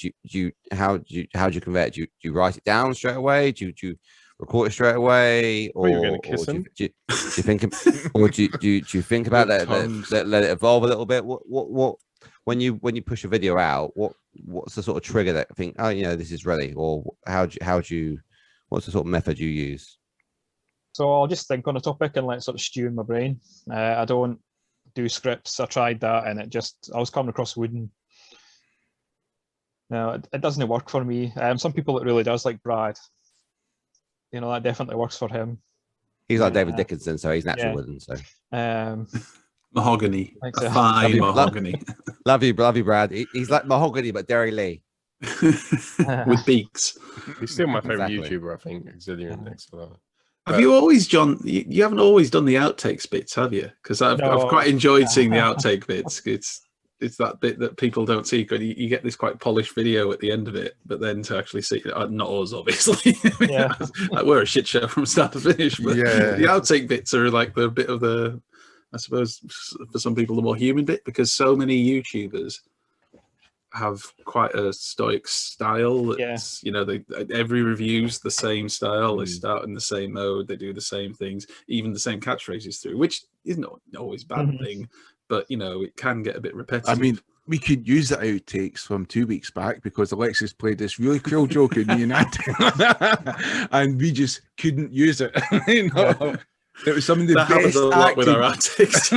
how do you convey it? Do you write it down straight away? Do you record it straight away, or you're going to kiss him? Do you think, or do you think about that? Let it evolve a little bit. What when you push a video out, what's the sort of trigger that think, oh, this is ready, or what's the sort of method you use? So I'll just think on a topic and let it sort of stew in my brain. I don't do scripts. I tried that and I was coming across wooden. No, it doesn't work for me. Some people it really does, like Brad. That definitely works for him. He's like David Dickinson, so he's natural wooden. So mahogany, so. Fine mahogany. Love you, Brad. He's like mahogany, but Derry Lee with beaks. He's still my favorite YouTuber, I think. Auxiliary next to that. Have you always, John? You haven't always done the outtakes bits, have you? Because I've quite enjoyed seeing the outtake bits. It's that bit that people don't see. You get this quite polished video at the end of it, but then to actually see it, not us, obviously. Like we're a shit show from start to finish. But the outtake bits are like the bit of the, I suppose, for some people, the more human bit, because so many YouTubers have quite a stoic style. It's, every review's the same style. They start in the same mode. They do the same things, even the same catchphrases through, which isn't always a bad thing. But it can get a bit repetitive. I mean, we could use the outtakes from 2 weeks back because Alexis played this really cruel joke in me and and we just couldn't use it. You know? It was some of the that best happens a lot with our outtakes.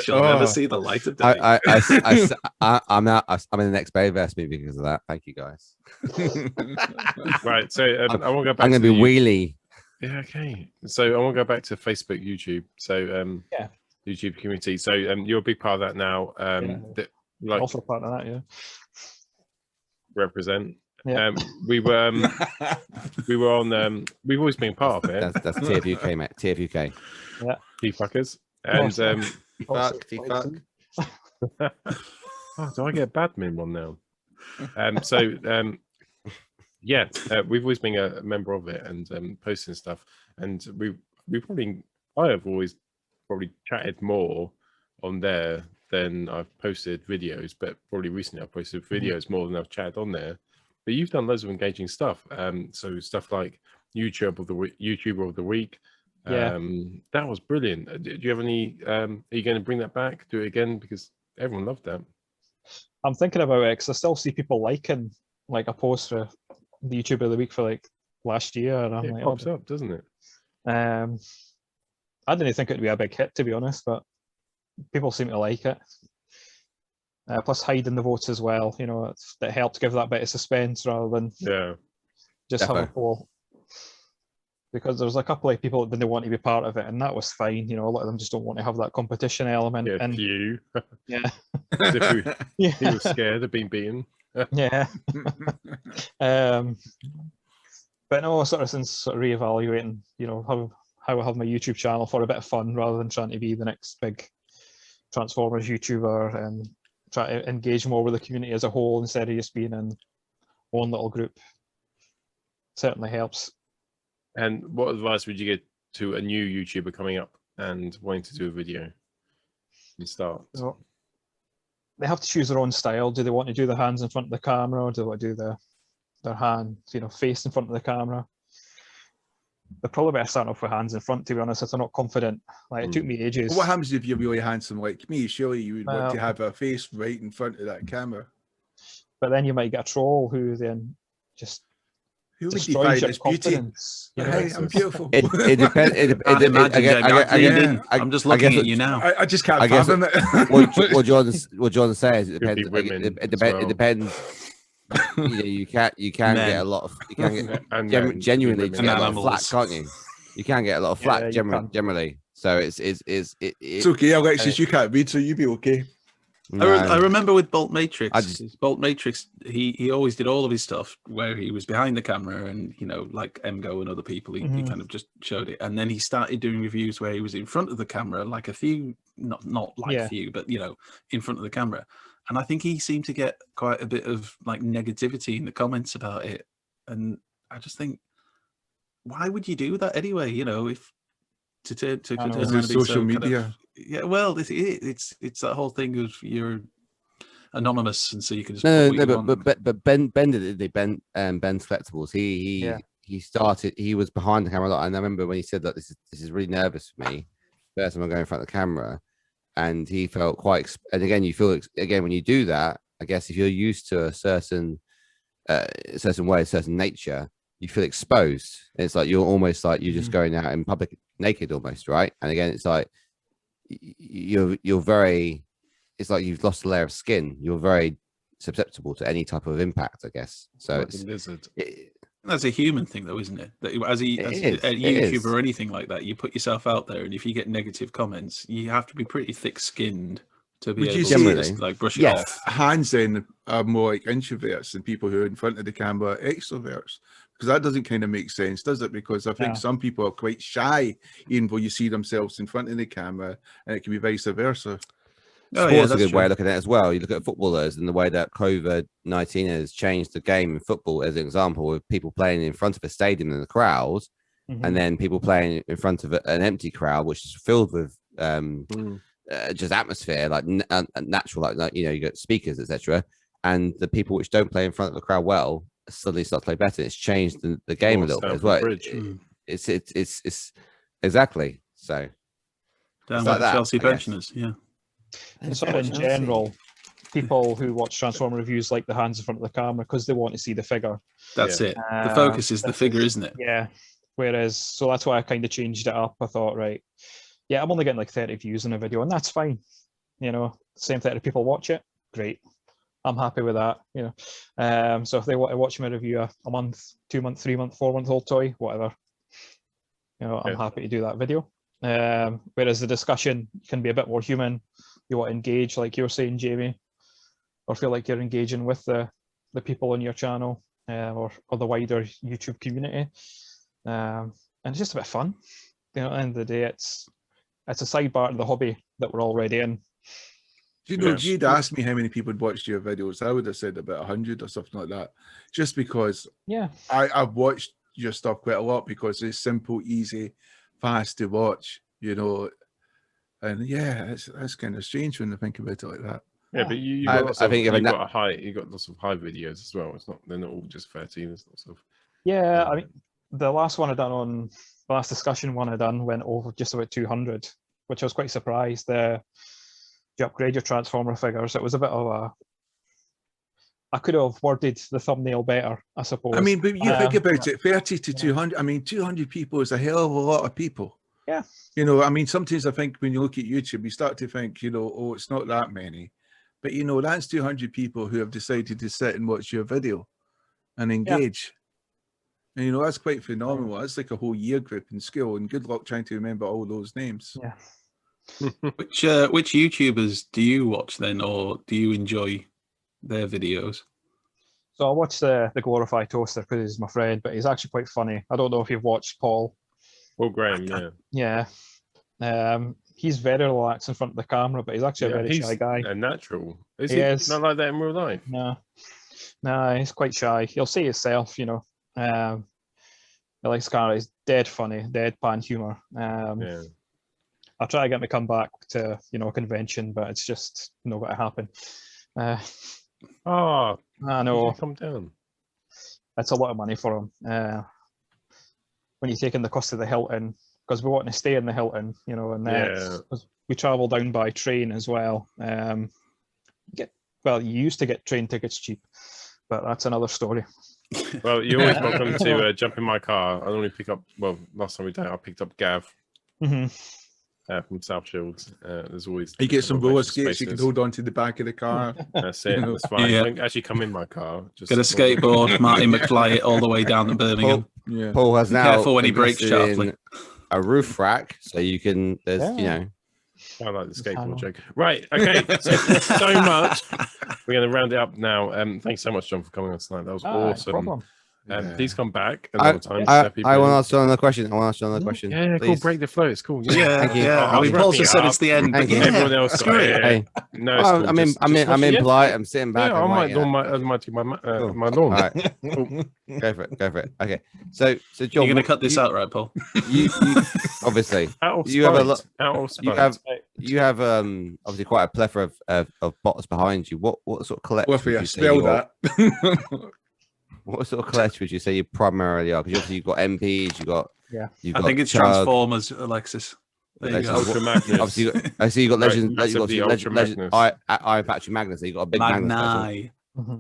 She'll never see the light of day. I'm in the next Bayverse movie because of that. Thank you, guys. Right, so I want to go back. I'm going to be wheelie. Yeah, okay. So I want to go back to Facebook, YouTube. So YouTube community. So you're a big part of that now. Like also part of that, yeah. Represent. Yeah. We were on. We've always been part of it. That's TF UK, mate. TF UK. Yeah. T-fuckers. And T-fuck. Oh, do I get a badmin one now? We've always been a member of it and posting stuff, and I have always probably chatted more on there than I've posted videos, but probably recently I've posted videos more than I've chatted on there. But you've done loads of engaging stuff. So stuff like YouTuber of the week. That was brilliant. Do you have any? Are you going to bring that back? Do it again because everyone loved that. I'm thinking about it because I still see people liking like a post for the YouTuber of the week for like last year, and I'm it like, pops up, doesn't it? I didn't think it'd be a big hit, to be honest, but people seem to like it. Plus hiding the votes as well, you know, that helped give that bit of suspense rather than just have a poll. Because there's a couple of people that didn't want to be part of it, and that was fine. You know, a lot of them just don't want to have that competition element. Yeah, and few. Yeah. As if he was scared of being beaten. Yeah. But no, since reevaluating, you know, how I have my YouTube channel for a bit of fun rather than trying to be the next big Transformers YouTuber and try to engage more with the community as a whole instead of just being in one little group. Certainly helps. And what advice would you give to a new YouTuber coming up and wanting to do a video and start? So, they have to choose their own style. Do they want to do their hands in front of the camera, or do they want to do their hands, you know, face in front of the camera? They're probably better starting off with hands in front, to be honest, if they're not confident. Like, it took me ages. What happens if you're really handsome like me? Surely you would want to have a face right in front of that camera. But then you might get a troll who then just who would define his beauty? You know, hey, I'm beautiful. It depends. I'm just looking at you now. I just can't fathom it. What Jordan says, it depends. It depends. You know, you can get a lot of genuinely get a lot of flack, can't you? You can get a lot of flack generally. So it's okay, Alexis. You can't read, so you be okay. No. I remember with Bolt Matrix. Bolt Matrix, he always did all of his stuff where he was behind the camera, and you know, like Emgo and other people, he kind of just showed it. And then he started doing reviews where he was in front of the camera, like a few, not like few, but you know, in front of the camera. And I think he seemed to get quite a bit of like negativity in the comments about it. And I just think, why would you do that anyway? You know, if to social media. Yeah, well, it's that whole thing of you're anonymous, and so you can just but Ben did it. Ben's Collectibles. He started. He was behind the camera a lot, and I remember when he said that this is really nervous for me. First time I'm going in front of the camera, and he felt quite. And again, you feel again when you do that. I guess if you're used to a certain way, a certain nature, you feel exposed. It's like you're almost like you're just going out in public naked, almost, right? And again, it's like. You're very, it's like you've lost a layer of skin. You're very susceptible to any type of impact, I guess. So like it's that's a human thing, though, isn't it? That as a YouTuber or anything like that, you put yourself out there, and if you get negative comments, you have to be pretty thick-skinned to be able to just, like brush it off. Hands then are more like introverts than people who are in front of the camera are extroverts. Because that doesn't kind of make sense, does it? Because I think some people are quite shy, even though you see themselves in front of the camera, and it can be vice versa. Sport's a good way of looking at it as well. You look at footballers and the way that COVID-19 has changed the game in football, as an example, with people playing in front of a stadium and the crowd, and then people playing in front of an empty crowd, which is filled with just atmosphere, like natural, like you know, you got speakers, etc. And the people which don't play in front of the crowd well suddenly start to play better. It's changed the game a little bit as well. It's exactly so. Down like Chelsea pensioners, And sort of in general, people who watch Transformer reviews like the hands in front of the camera because they want to see the figure. That's it. The focus is the figure, isn't it? Yeah. Whereas, so that's why I kind of changed it up. I thought, right, yeah, I'm only getting like 30 views in a video, and that's fine. You know, same 30 people watch it, great. I'm happy with that. You know, so if they want to watch my review a month, 2 month, 3 month, 4 month old toy, whatever, you know, I'm happy to do that video. Whereas the discussion can be a bit more human. You want to engage, like you're saying, Jamie, or feel like you're engaging with the people on your channel or the wider YouTube community. And it's just a bit of fun. You know, at the end of the day, it's a sidebar to the hobby that we're already in. Do you know, if you'd asked me how many people had watched your videos, I would have said about 100 or something like that. Just because I've watched your stuff quite a lot because it's simple, easy, fast to watch, you know. And yeah, that's kind of strange when I think about it like that. Yeah, but you got lots of high videos as well. They're not all just 13. There's lots of. Yeah, I mean, the last discussion one I done went over just about 200, which I was quite surprised. You upgrade your Transformer figures. It was a bit of I could have worded the thumbnail better, I suppose. I mean, but you think about it, 30 to 200. I mean, 200 people is a hell of a lot of people. Yeah. You know, I mean, sometimes I think when you look at YouTube, you start to think, you know, oh, it's not that many. But, you know, that's 200 people who have decided to sit and watch your video and engage. And, you know, that's quite phenomenal. That's like a whole year group in school. And good luck trying to remember all those names. Yeah. Which YouTubers do you watch then, or do you enjoy their videos? So I watch the Glorified Toaster because he's my friend, but he's actually quite funny. I don't know if you've watched Paul. Paul Graham, yeah. Yeah. He's very relaxed in front of the camera, but he's actually a very shy guy. A natural. Is he not like that in real life? No, he's quite shy. He'll say himself, you know. He likes camera. He's dead funny, deadpan humor. I'll try to get him to come back to, you know, a convention, but it's just not going to happen. I know. Come down. That's a lot of money for him. When you're taking the cost of the Hilton, because we want to stay in the Hilton, you know, and we travel down by train as well. You used to get train tickets cheap, but that's another story. Well, you're always welcome to jump in my car. I only pick up. Well, last time we did, I picked up Gav. From South Shields. There's always you get some roller skates you can hold on to the back of the car. That's it. That's fine. You can actually come in my car. Just get a skateboard, Marty McFly it all the way down to Birmingham. Paul has now careful when he breaks sharply. A roof rack, so you can. There's you know. I like the skateboard joke. Right. Okay. So much. We're going to round it up now. Thanks so much, John, for coming on tonight. That was awesome. No problem. Please come back another time. I want to ask you another question. Yeah, cool. Break the flow. It's cool. Yeah. I mean, Paul just said it's the end. But everyone else got it. Hey. No, I'm in polite. I'm sitting back. Yeah, I might do my lawn. All right. Go for it. Okay. So John, you're going to cut this out, right, Paul? You obviously you have a lot. You have obviously quite a plethora of bots behind you. What sort of collection? Well, spell that. What sort of collection would you say you primarily are? Because obviously you've got MPs, I think it's Transformers, Alexis. There you go. Ultra Magnus. Obviously, I see you got Legends. Legend. I Factory Magnus. So you got a big Magnus.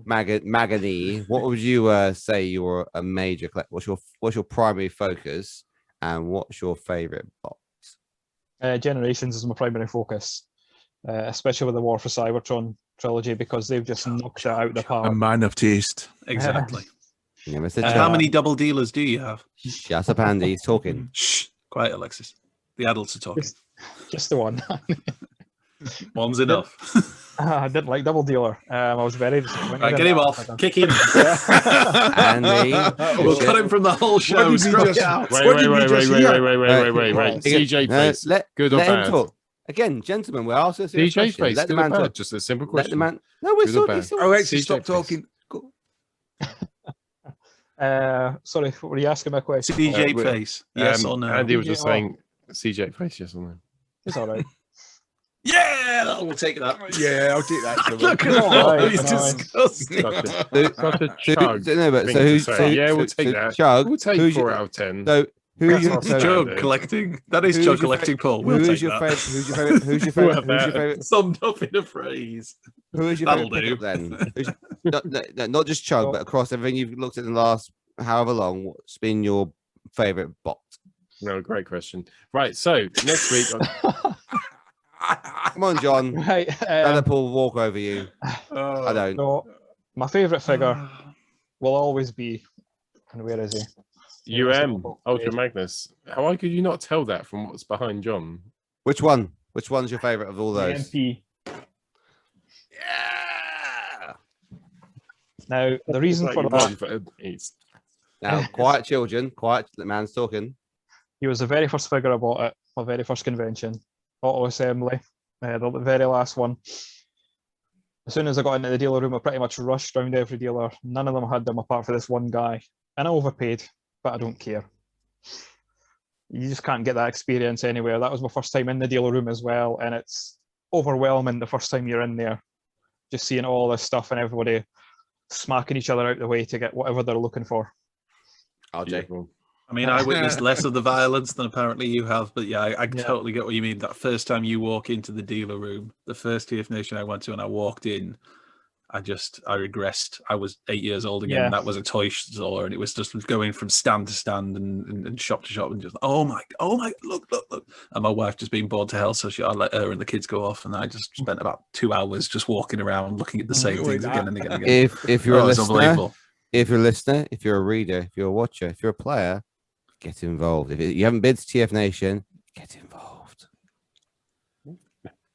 Magany. What would you say you're a major collector? What's your primary focus, and what's your favorite box? Generations is my primary focus, especially with the War for Cybertron trilogy, because they've just knocked it out the park. A man of taste. Exactly. Yeah, how many double dealers do you have? Shut up, Andy. He's talking. Shh. Quiet, Alexis. The adults are talking. Just the one. One's enough. I didn't like double dealer. I was very disappointed. Right, get him off. Kick him. Andy. We'll cut him from the whole show. Wait. CJ Face. Good or bad? Talk. Again, gentlemen, we're asking a serious DJ question. Face. Let the man talk. Just a simple question. Let the man. No, we're sorry. Alexis, stop talking. Sorry, what were you asking my question? CJ Face. Yes or no? Andy was just saying CJ Face. Yes or no? It's all right. Yeah, we'll take that. Yeah, I'll take that. Look at all. He's disgusting. Such a chug. Yeah, we'll take that. Chug, We'll take 4 out of 10. So Who's your That's Joe collecting? That is Joe collecting, Paul. We'll who's take your that. favorite? Who's your favorite? Who's your favorite? Who's your favorite? Summed up in a phrase. Who is your That'll favorite do. pickup then? Not just Chug, but across everything you've looked at in the last however long. What's been your favorite bot? No, great question. Right, so next week. Come on, John. Right. Let Paul walk over you. I don't. No, my favourite figure will always be, and where is he? Ultra Magnus. How could you not tell that from what's behind John? Which one? Which one's your favorite of all those? MP. Yeah. Now the reason for that. Now, quiet children. Quiet. The man's talking. He was the very first figure I bought at my very first convention, Auto Assembly, the very last one. As soon as I got into the dealer room, I pretty much rushed around every dealer. None of them had them apart from this one guy. And I overpaid, but I don't care. You just can't get that experience anywhere. That was my first time in the dealer room as well, and it's overwhelming the first time you're in there. Just seeing all this stuff and everybody smacking each other out the way to get whatever they're looking for. RJ. I mean, I witnessed less of the violence than apparently you have, but yeah, I totally get what you mean. That first time you walk into the dealer room, the first TF Nation I went to, and I walked in, I regressed. I was 8 years old again. And that was a toy store, and it was just going from stand to stand and shop to shop, and just oh my, look. And my wife just being bored to hell, so I let her and the kids go off, and I just spent about 2 hours just walking around looking at the same things again and again. If you're a listener, if you're a reader, if you're a watcher, if you're a player, get involved. If you haven't been to TF Nation, get involved.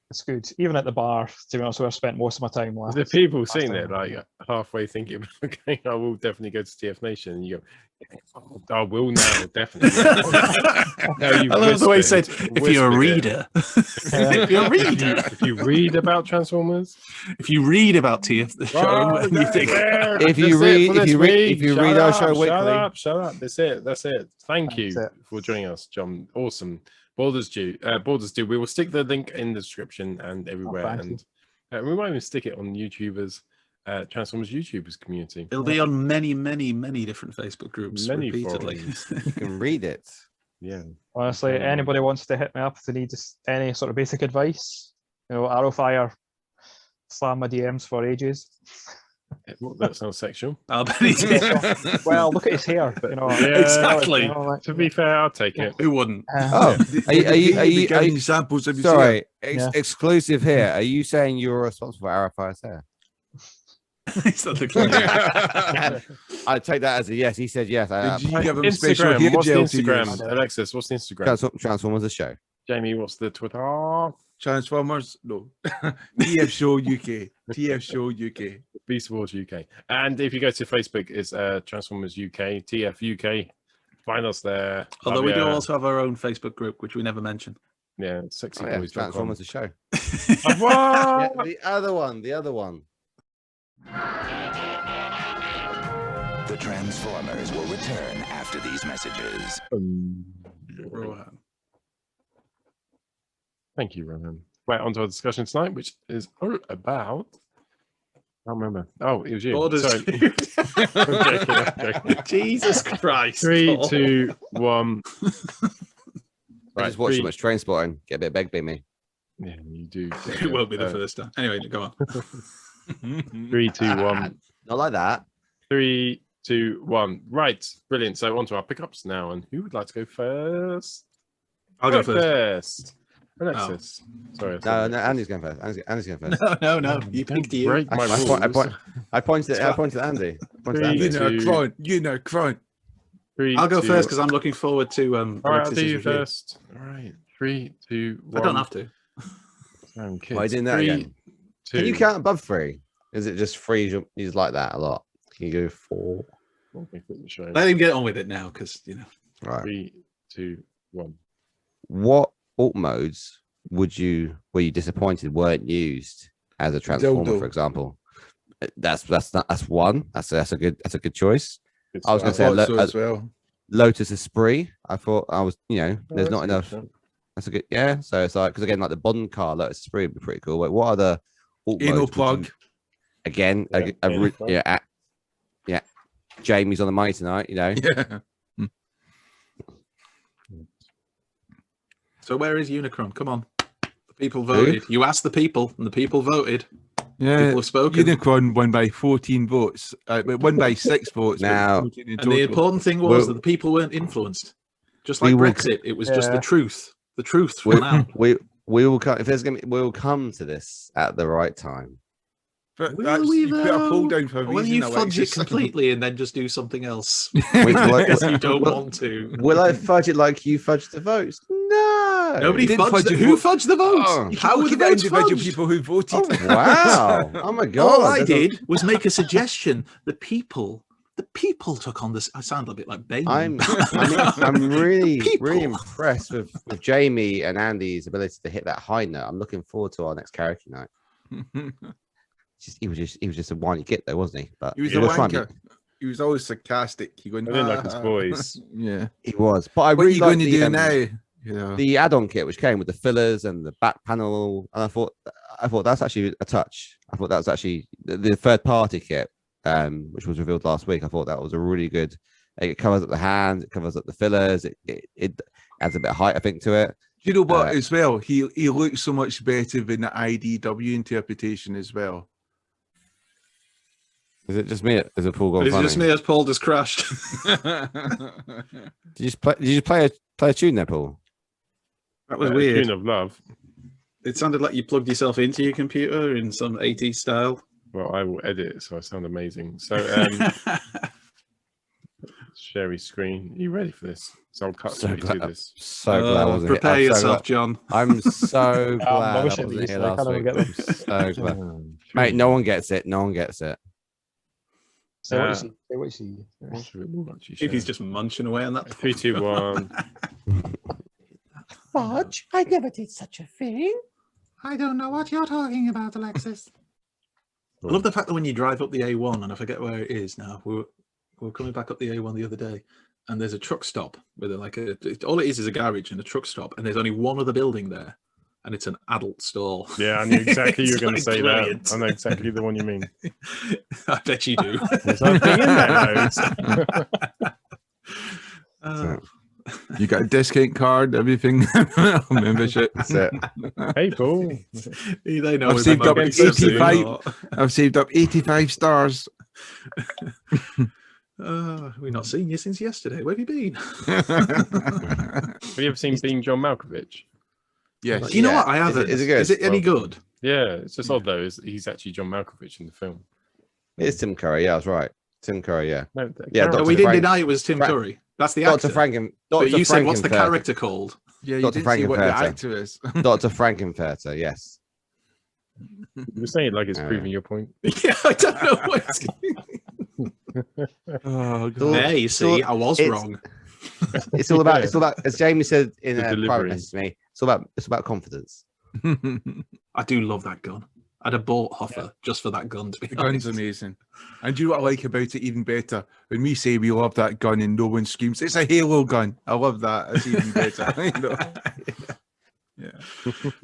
It's good. Even at the bar, to be honest, where I spent most of my time last. The people sitting there like halfway thinking, okay, I will definitely go to TF Nation. And you go, I will now, definitely. I love the way he said, if you're a reader. If you're a reader. If you read about Transformers. If you read about TF the show, and you think if you read our show weekly. Shut up. That's it. Thank you for joining us, John. Awesome. Bordersdude. We will stick the link in the description and everywhere, and we might even stick it on Transformers YouTubers community. It'll be on many different Facebook groups repeatedly. You can read it. Yeah. Honestly, anybody wants to hit me up if they need any sort of basic advice, Arrowfire, slam my DMs for ages. That sounds sexual. I'll bet he did. Well, look at his hair. Exactly. To be fair, I'll take it. Who wouldn't? Are you getting samples of sorry, exclusive here. Are you saying you're responsible for Arafire's hair? I take that as a yes. He said yes. Did you give him Instagram? What's the Instagram? Alexis, what's the Instagram? Transformers the show. Jamie, what's the Twitter? Transformers, no. TF Show UK. TF Show UK. Beast Wars UK. And if you go to Facebook, it's Transformers UK, TF UK. Find us there. Although we do also have our own Facebook group, which we never mention. Yeah, sexy boys. Transformers the show. The other one. The Transformers will return after these messages. Rohan. Thank you, Rohan. Right, on to our discussion tonight, which is all about... I can't remember. Oh, it was you. Sorry. I'm joking. Jesus Christ. 3, 2, 1. I just watched so much Train Spotting. Get a bit beg me. Yeah, you do. It will be the first time. Anyway, go on. 3, 2, 1. Not like that. 3, 2, 1. Right, brilliant. So on to our pickups now. And who would like to go first? I'll go first. Alexis. Sorry. No, Andy's going first. Andy's going first. No. You picked you. Break my rules. I pointed at Andy. Crying. I'll go first because I'm looking forward to. All right, I'll do you first. All right. 3, 2, 1. I don't have to. Why didn't that again? 2. Can you count above 3? Is it just 3? He's like that a lot. Can you go 4? Let him get on with it now, because Right. 3, 2, 1. What alt modes were you disappointed weren't used as a transformer, for example? That's one. That's a good choice. I was going to say Lotus Esprit. I thought there's not enough. That's a good So it's like, because again, like the Bond car Lotus Esprit would be pretty cool. Like, what other alt modes? Plug. Again, Jamie's on the mic tonight. Yeah. So where is Unicron? Come on. The people voted. You asked the people, and the people voted. Yeah, people have spoken. Unicron won by 14 votes. Won by 6 votes. Now, and the important thing was that the people weren't influenced. Just like Brexit, it was just the truth. The truth won out. We will come. If there's gonna be, we'll come to this at the right time. But you put a poll down for a reason. Will you fudge it completely and then just do something else? Because you don't want to. Will I fudge it like you fudged the votes? No. Nobody fudged the Who fudged the votes? Oh, how were the votes individual fudged? people who voted? Oh, wow. Oh my God. All I did was make a suggestion. The people took on this. I sound a bit like Bane. I'm really impressed with Jamie and Andy's ability to hit that high note. I'm looking forward to our next karaoke night. He was just a whiny git though, wasn't he? But he was a wanker. He was always sarcastic. He went, I didn't like his voice. Yeah, he was. But I what really are you going like to do now? Yeah. The add-on kit which came with the fillers and the back panel, and I thought that's actually a touch. I thought that was actually the third-party kit, which was revealed last week. I thought that was a really good. It covers up the hands, it covers up the fillers. It adds a bit of height, I think, to it. Do you know what? As well, he looks so much better than the IDW interpretation as well. Is it just me? Is it Paul gone? Is it just me as Paul just crashed? Did you play a tune there, Paul? That was weird. Tune of love. It sounded like you plugged yourself into your computer in some 80s style. Well, I will edit it so I sound amazing. So, share your screen. Are you ready for this? So I'll cut straight to this. So glad I wasn't prepare here. yourself, John. I'm so glad I wish wasn't it here was last week. I'm so glad. Mate, no one gets it. No one gets it. Say what you see. If he's just munching away on that. 3, 2, 1. Fudge, I never did such a thing. I don't know what you're talking about, Alexis. I love the fact that when you drive up the A1, and I forget where it is now, we were coming back up the A1 the other day, and there's a truck stop with all it is a garage and a truck stop, and there's only one other building there, and it's an adult store. Yeah, I knew exactly you were going to say brilliant. that. I know exactly the one you mean. I bet you do. There's nothing in there. You got a discount card, everything, membership. That's it. Hey, Paul. They know I've saved up 85. I've saved up 85 stars. We've not seen you since yesterday. Where have you been? Have you ever seen Being John Malkovich? Yes. Do you know what? I haven't. Is it good? Is it any good? Yeah, it's just odd though. He's actually John Malkovich in the film. It's Tim Curry. Yeah, I was right. Tim Curry. Yeah. No, No, we didn't deny it was Tim Curry. That's the actor. But you said, what's the character called? Yeah, you Dr. didn't say what the actor is. Dr. Frankenfurter, yes. You're saying it like it's proving your point. Yeah, I don't know what's Oh, God. There, you see, I was wrong. It's all about, as Jamie said in The a delivery. private message to me, it's about confidence. I do love that gun. I'd have bought Hoffa just for that gun, to be The honest. gun's amazing. And do you know what I like about it even better? When we say we love that gun and no one screams, it's a Halo gun. I love that. It's even better. You know? Yeah.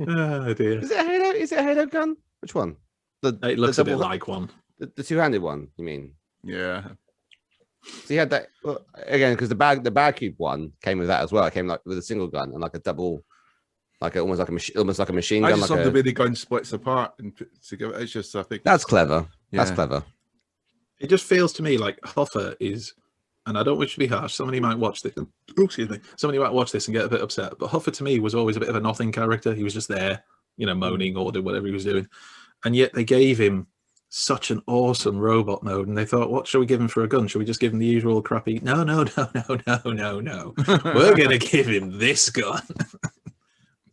Oh, dear. Is it a Halo gun? Which one? It looks a bit like one. The two-handed one, you mean? Yeah. So you had that again because the bag cube one came with that as well. It came like with a single gun and like a double, almost like a machine gun. I just love the way the gun splits apart and puts together. It's just, I think that's clever. Yeah. That's clever. It just feels to me like Hoffa is, and I don't wish to be harsh. Somebody might watch this. Excuse me. Somebody might watch this and get a bit upset. But Hoffa to me was always a bit of a nothing character. He was just there, moaning or doing whatever he was doing, and yet they gave him such an awesome robot mode, and they thought, what should we give him for a gun? Should we just give him the usual crappy? No. We're gonna give him this gun.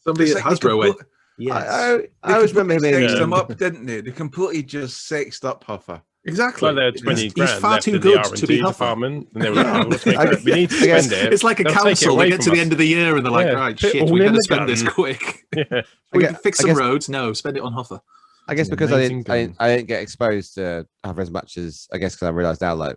Somebody at Hasbro went, yes. I always remember him sexed him up, didn't they? They completely just sexed up Hoffa. Exactly. Well, they're 20 grand He's far left too in good the to be R&D Hoffa. department, and they were like, we need to spend it. It's like a They'll take it council. away They get to from the us. end of the year and they're like, Yeah, right, put shit, all we in better the spend this gun. quick. Yeah. We can fix some guess- roads. No, spend it on Hoffa. I guess because Amazing I gun. didn't get exposed to Hoffa as much as I guess because I realized now like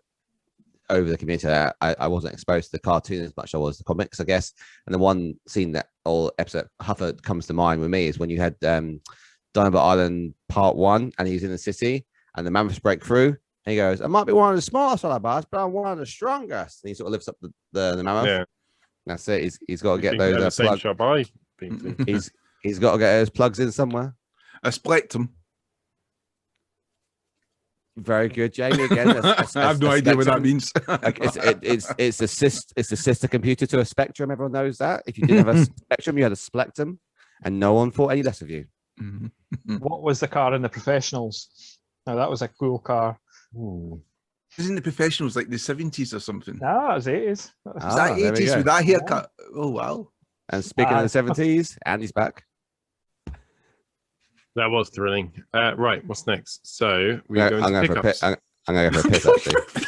over the community I wasn't exposed to the cartoon as much as I was the comics I guess. And the one scene that all episode Hoffa comes to mind with me is when you had Dynamite Island Part 1 and he's in the city and the mammoths break through and he goes, I might be one of the smallest Salabars, but I'm one of the strongest. And he sort of lifts up the mammoth. Yeah. That's it. He's got to You get think they're the those same shop I He's got to get his plugs in somewhere. A splectum. Very good, Jamie. Again, I have no idea what that means. It's the sister computer to a Spectrum. Everyone knows that. If you didn't have a Spectrum, you had a Splectum, and no one thought any less of you. What was the car in the Professionals? Now that was a cool car. Isn't the Professionals like the 70s or something? No, it was 80s. Was that 80s with that haircut? Oh wow! And speaking of the 70s, Andy's back. That was thrilling. Right, what's next? So we're going to pickups. I'm going to go for a piss,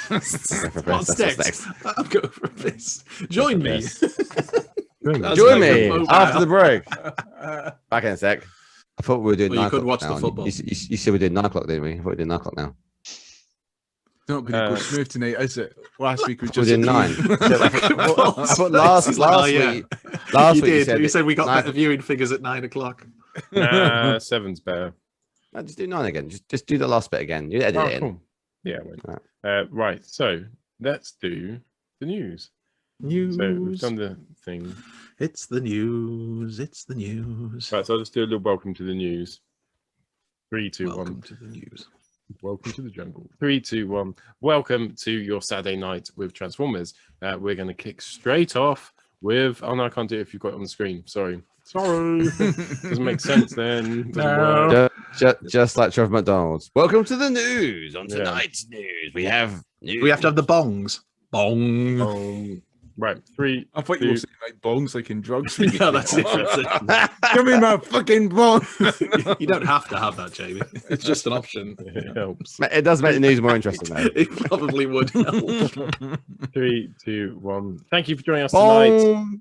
actually. What's next? I'm going for a piss. Join me. Join me after the break. Back in a sec. I thought we were doing 9 o'clock. You could watch the football. You said we did 9 o'clock, didn't we? I thought we did 9 o'clock now. Not going to go smooth tonight, is it? Last week was we just did 9. I thought last week. Last week you said we got better viewing figures at 9 o'clock. 7's better. No, just do 9 again. Just do the last bit again. You edit it in. Cool. Yeah. Right. So let's do the news. So we've done the thing. It's the news. It's the news. Right. So I'll just do a little welcome to the news. 3, 2, 1. Welcome to the news. Welcome to the jungle. 3, 2, 1. Welcome to your Saturday night with Transformers. We're going to kick straight off with. Oh no, I can't do it if you've got it on the screen. Sorry. Doesn't make sense then. Just like Trevor McDonald's. Welcome to the news. On tonight's news, we have news. We have to have the bongs. Bong. Right. 3. I thought 2. you were saying like bongs like in drugs. Yeah, that's it. Give me my fucking bong. You don't have to have that, Jamie. It's just an option. It helps. It does make the news more interesting, though. It probably would help. 3, 2, 1. Thank you for joining us tonight.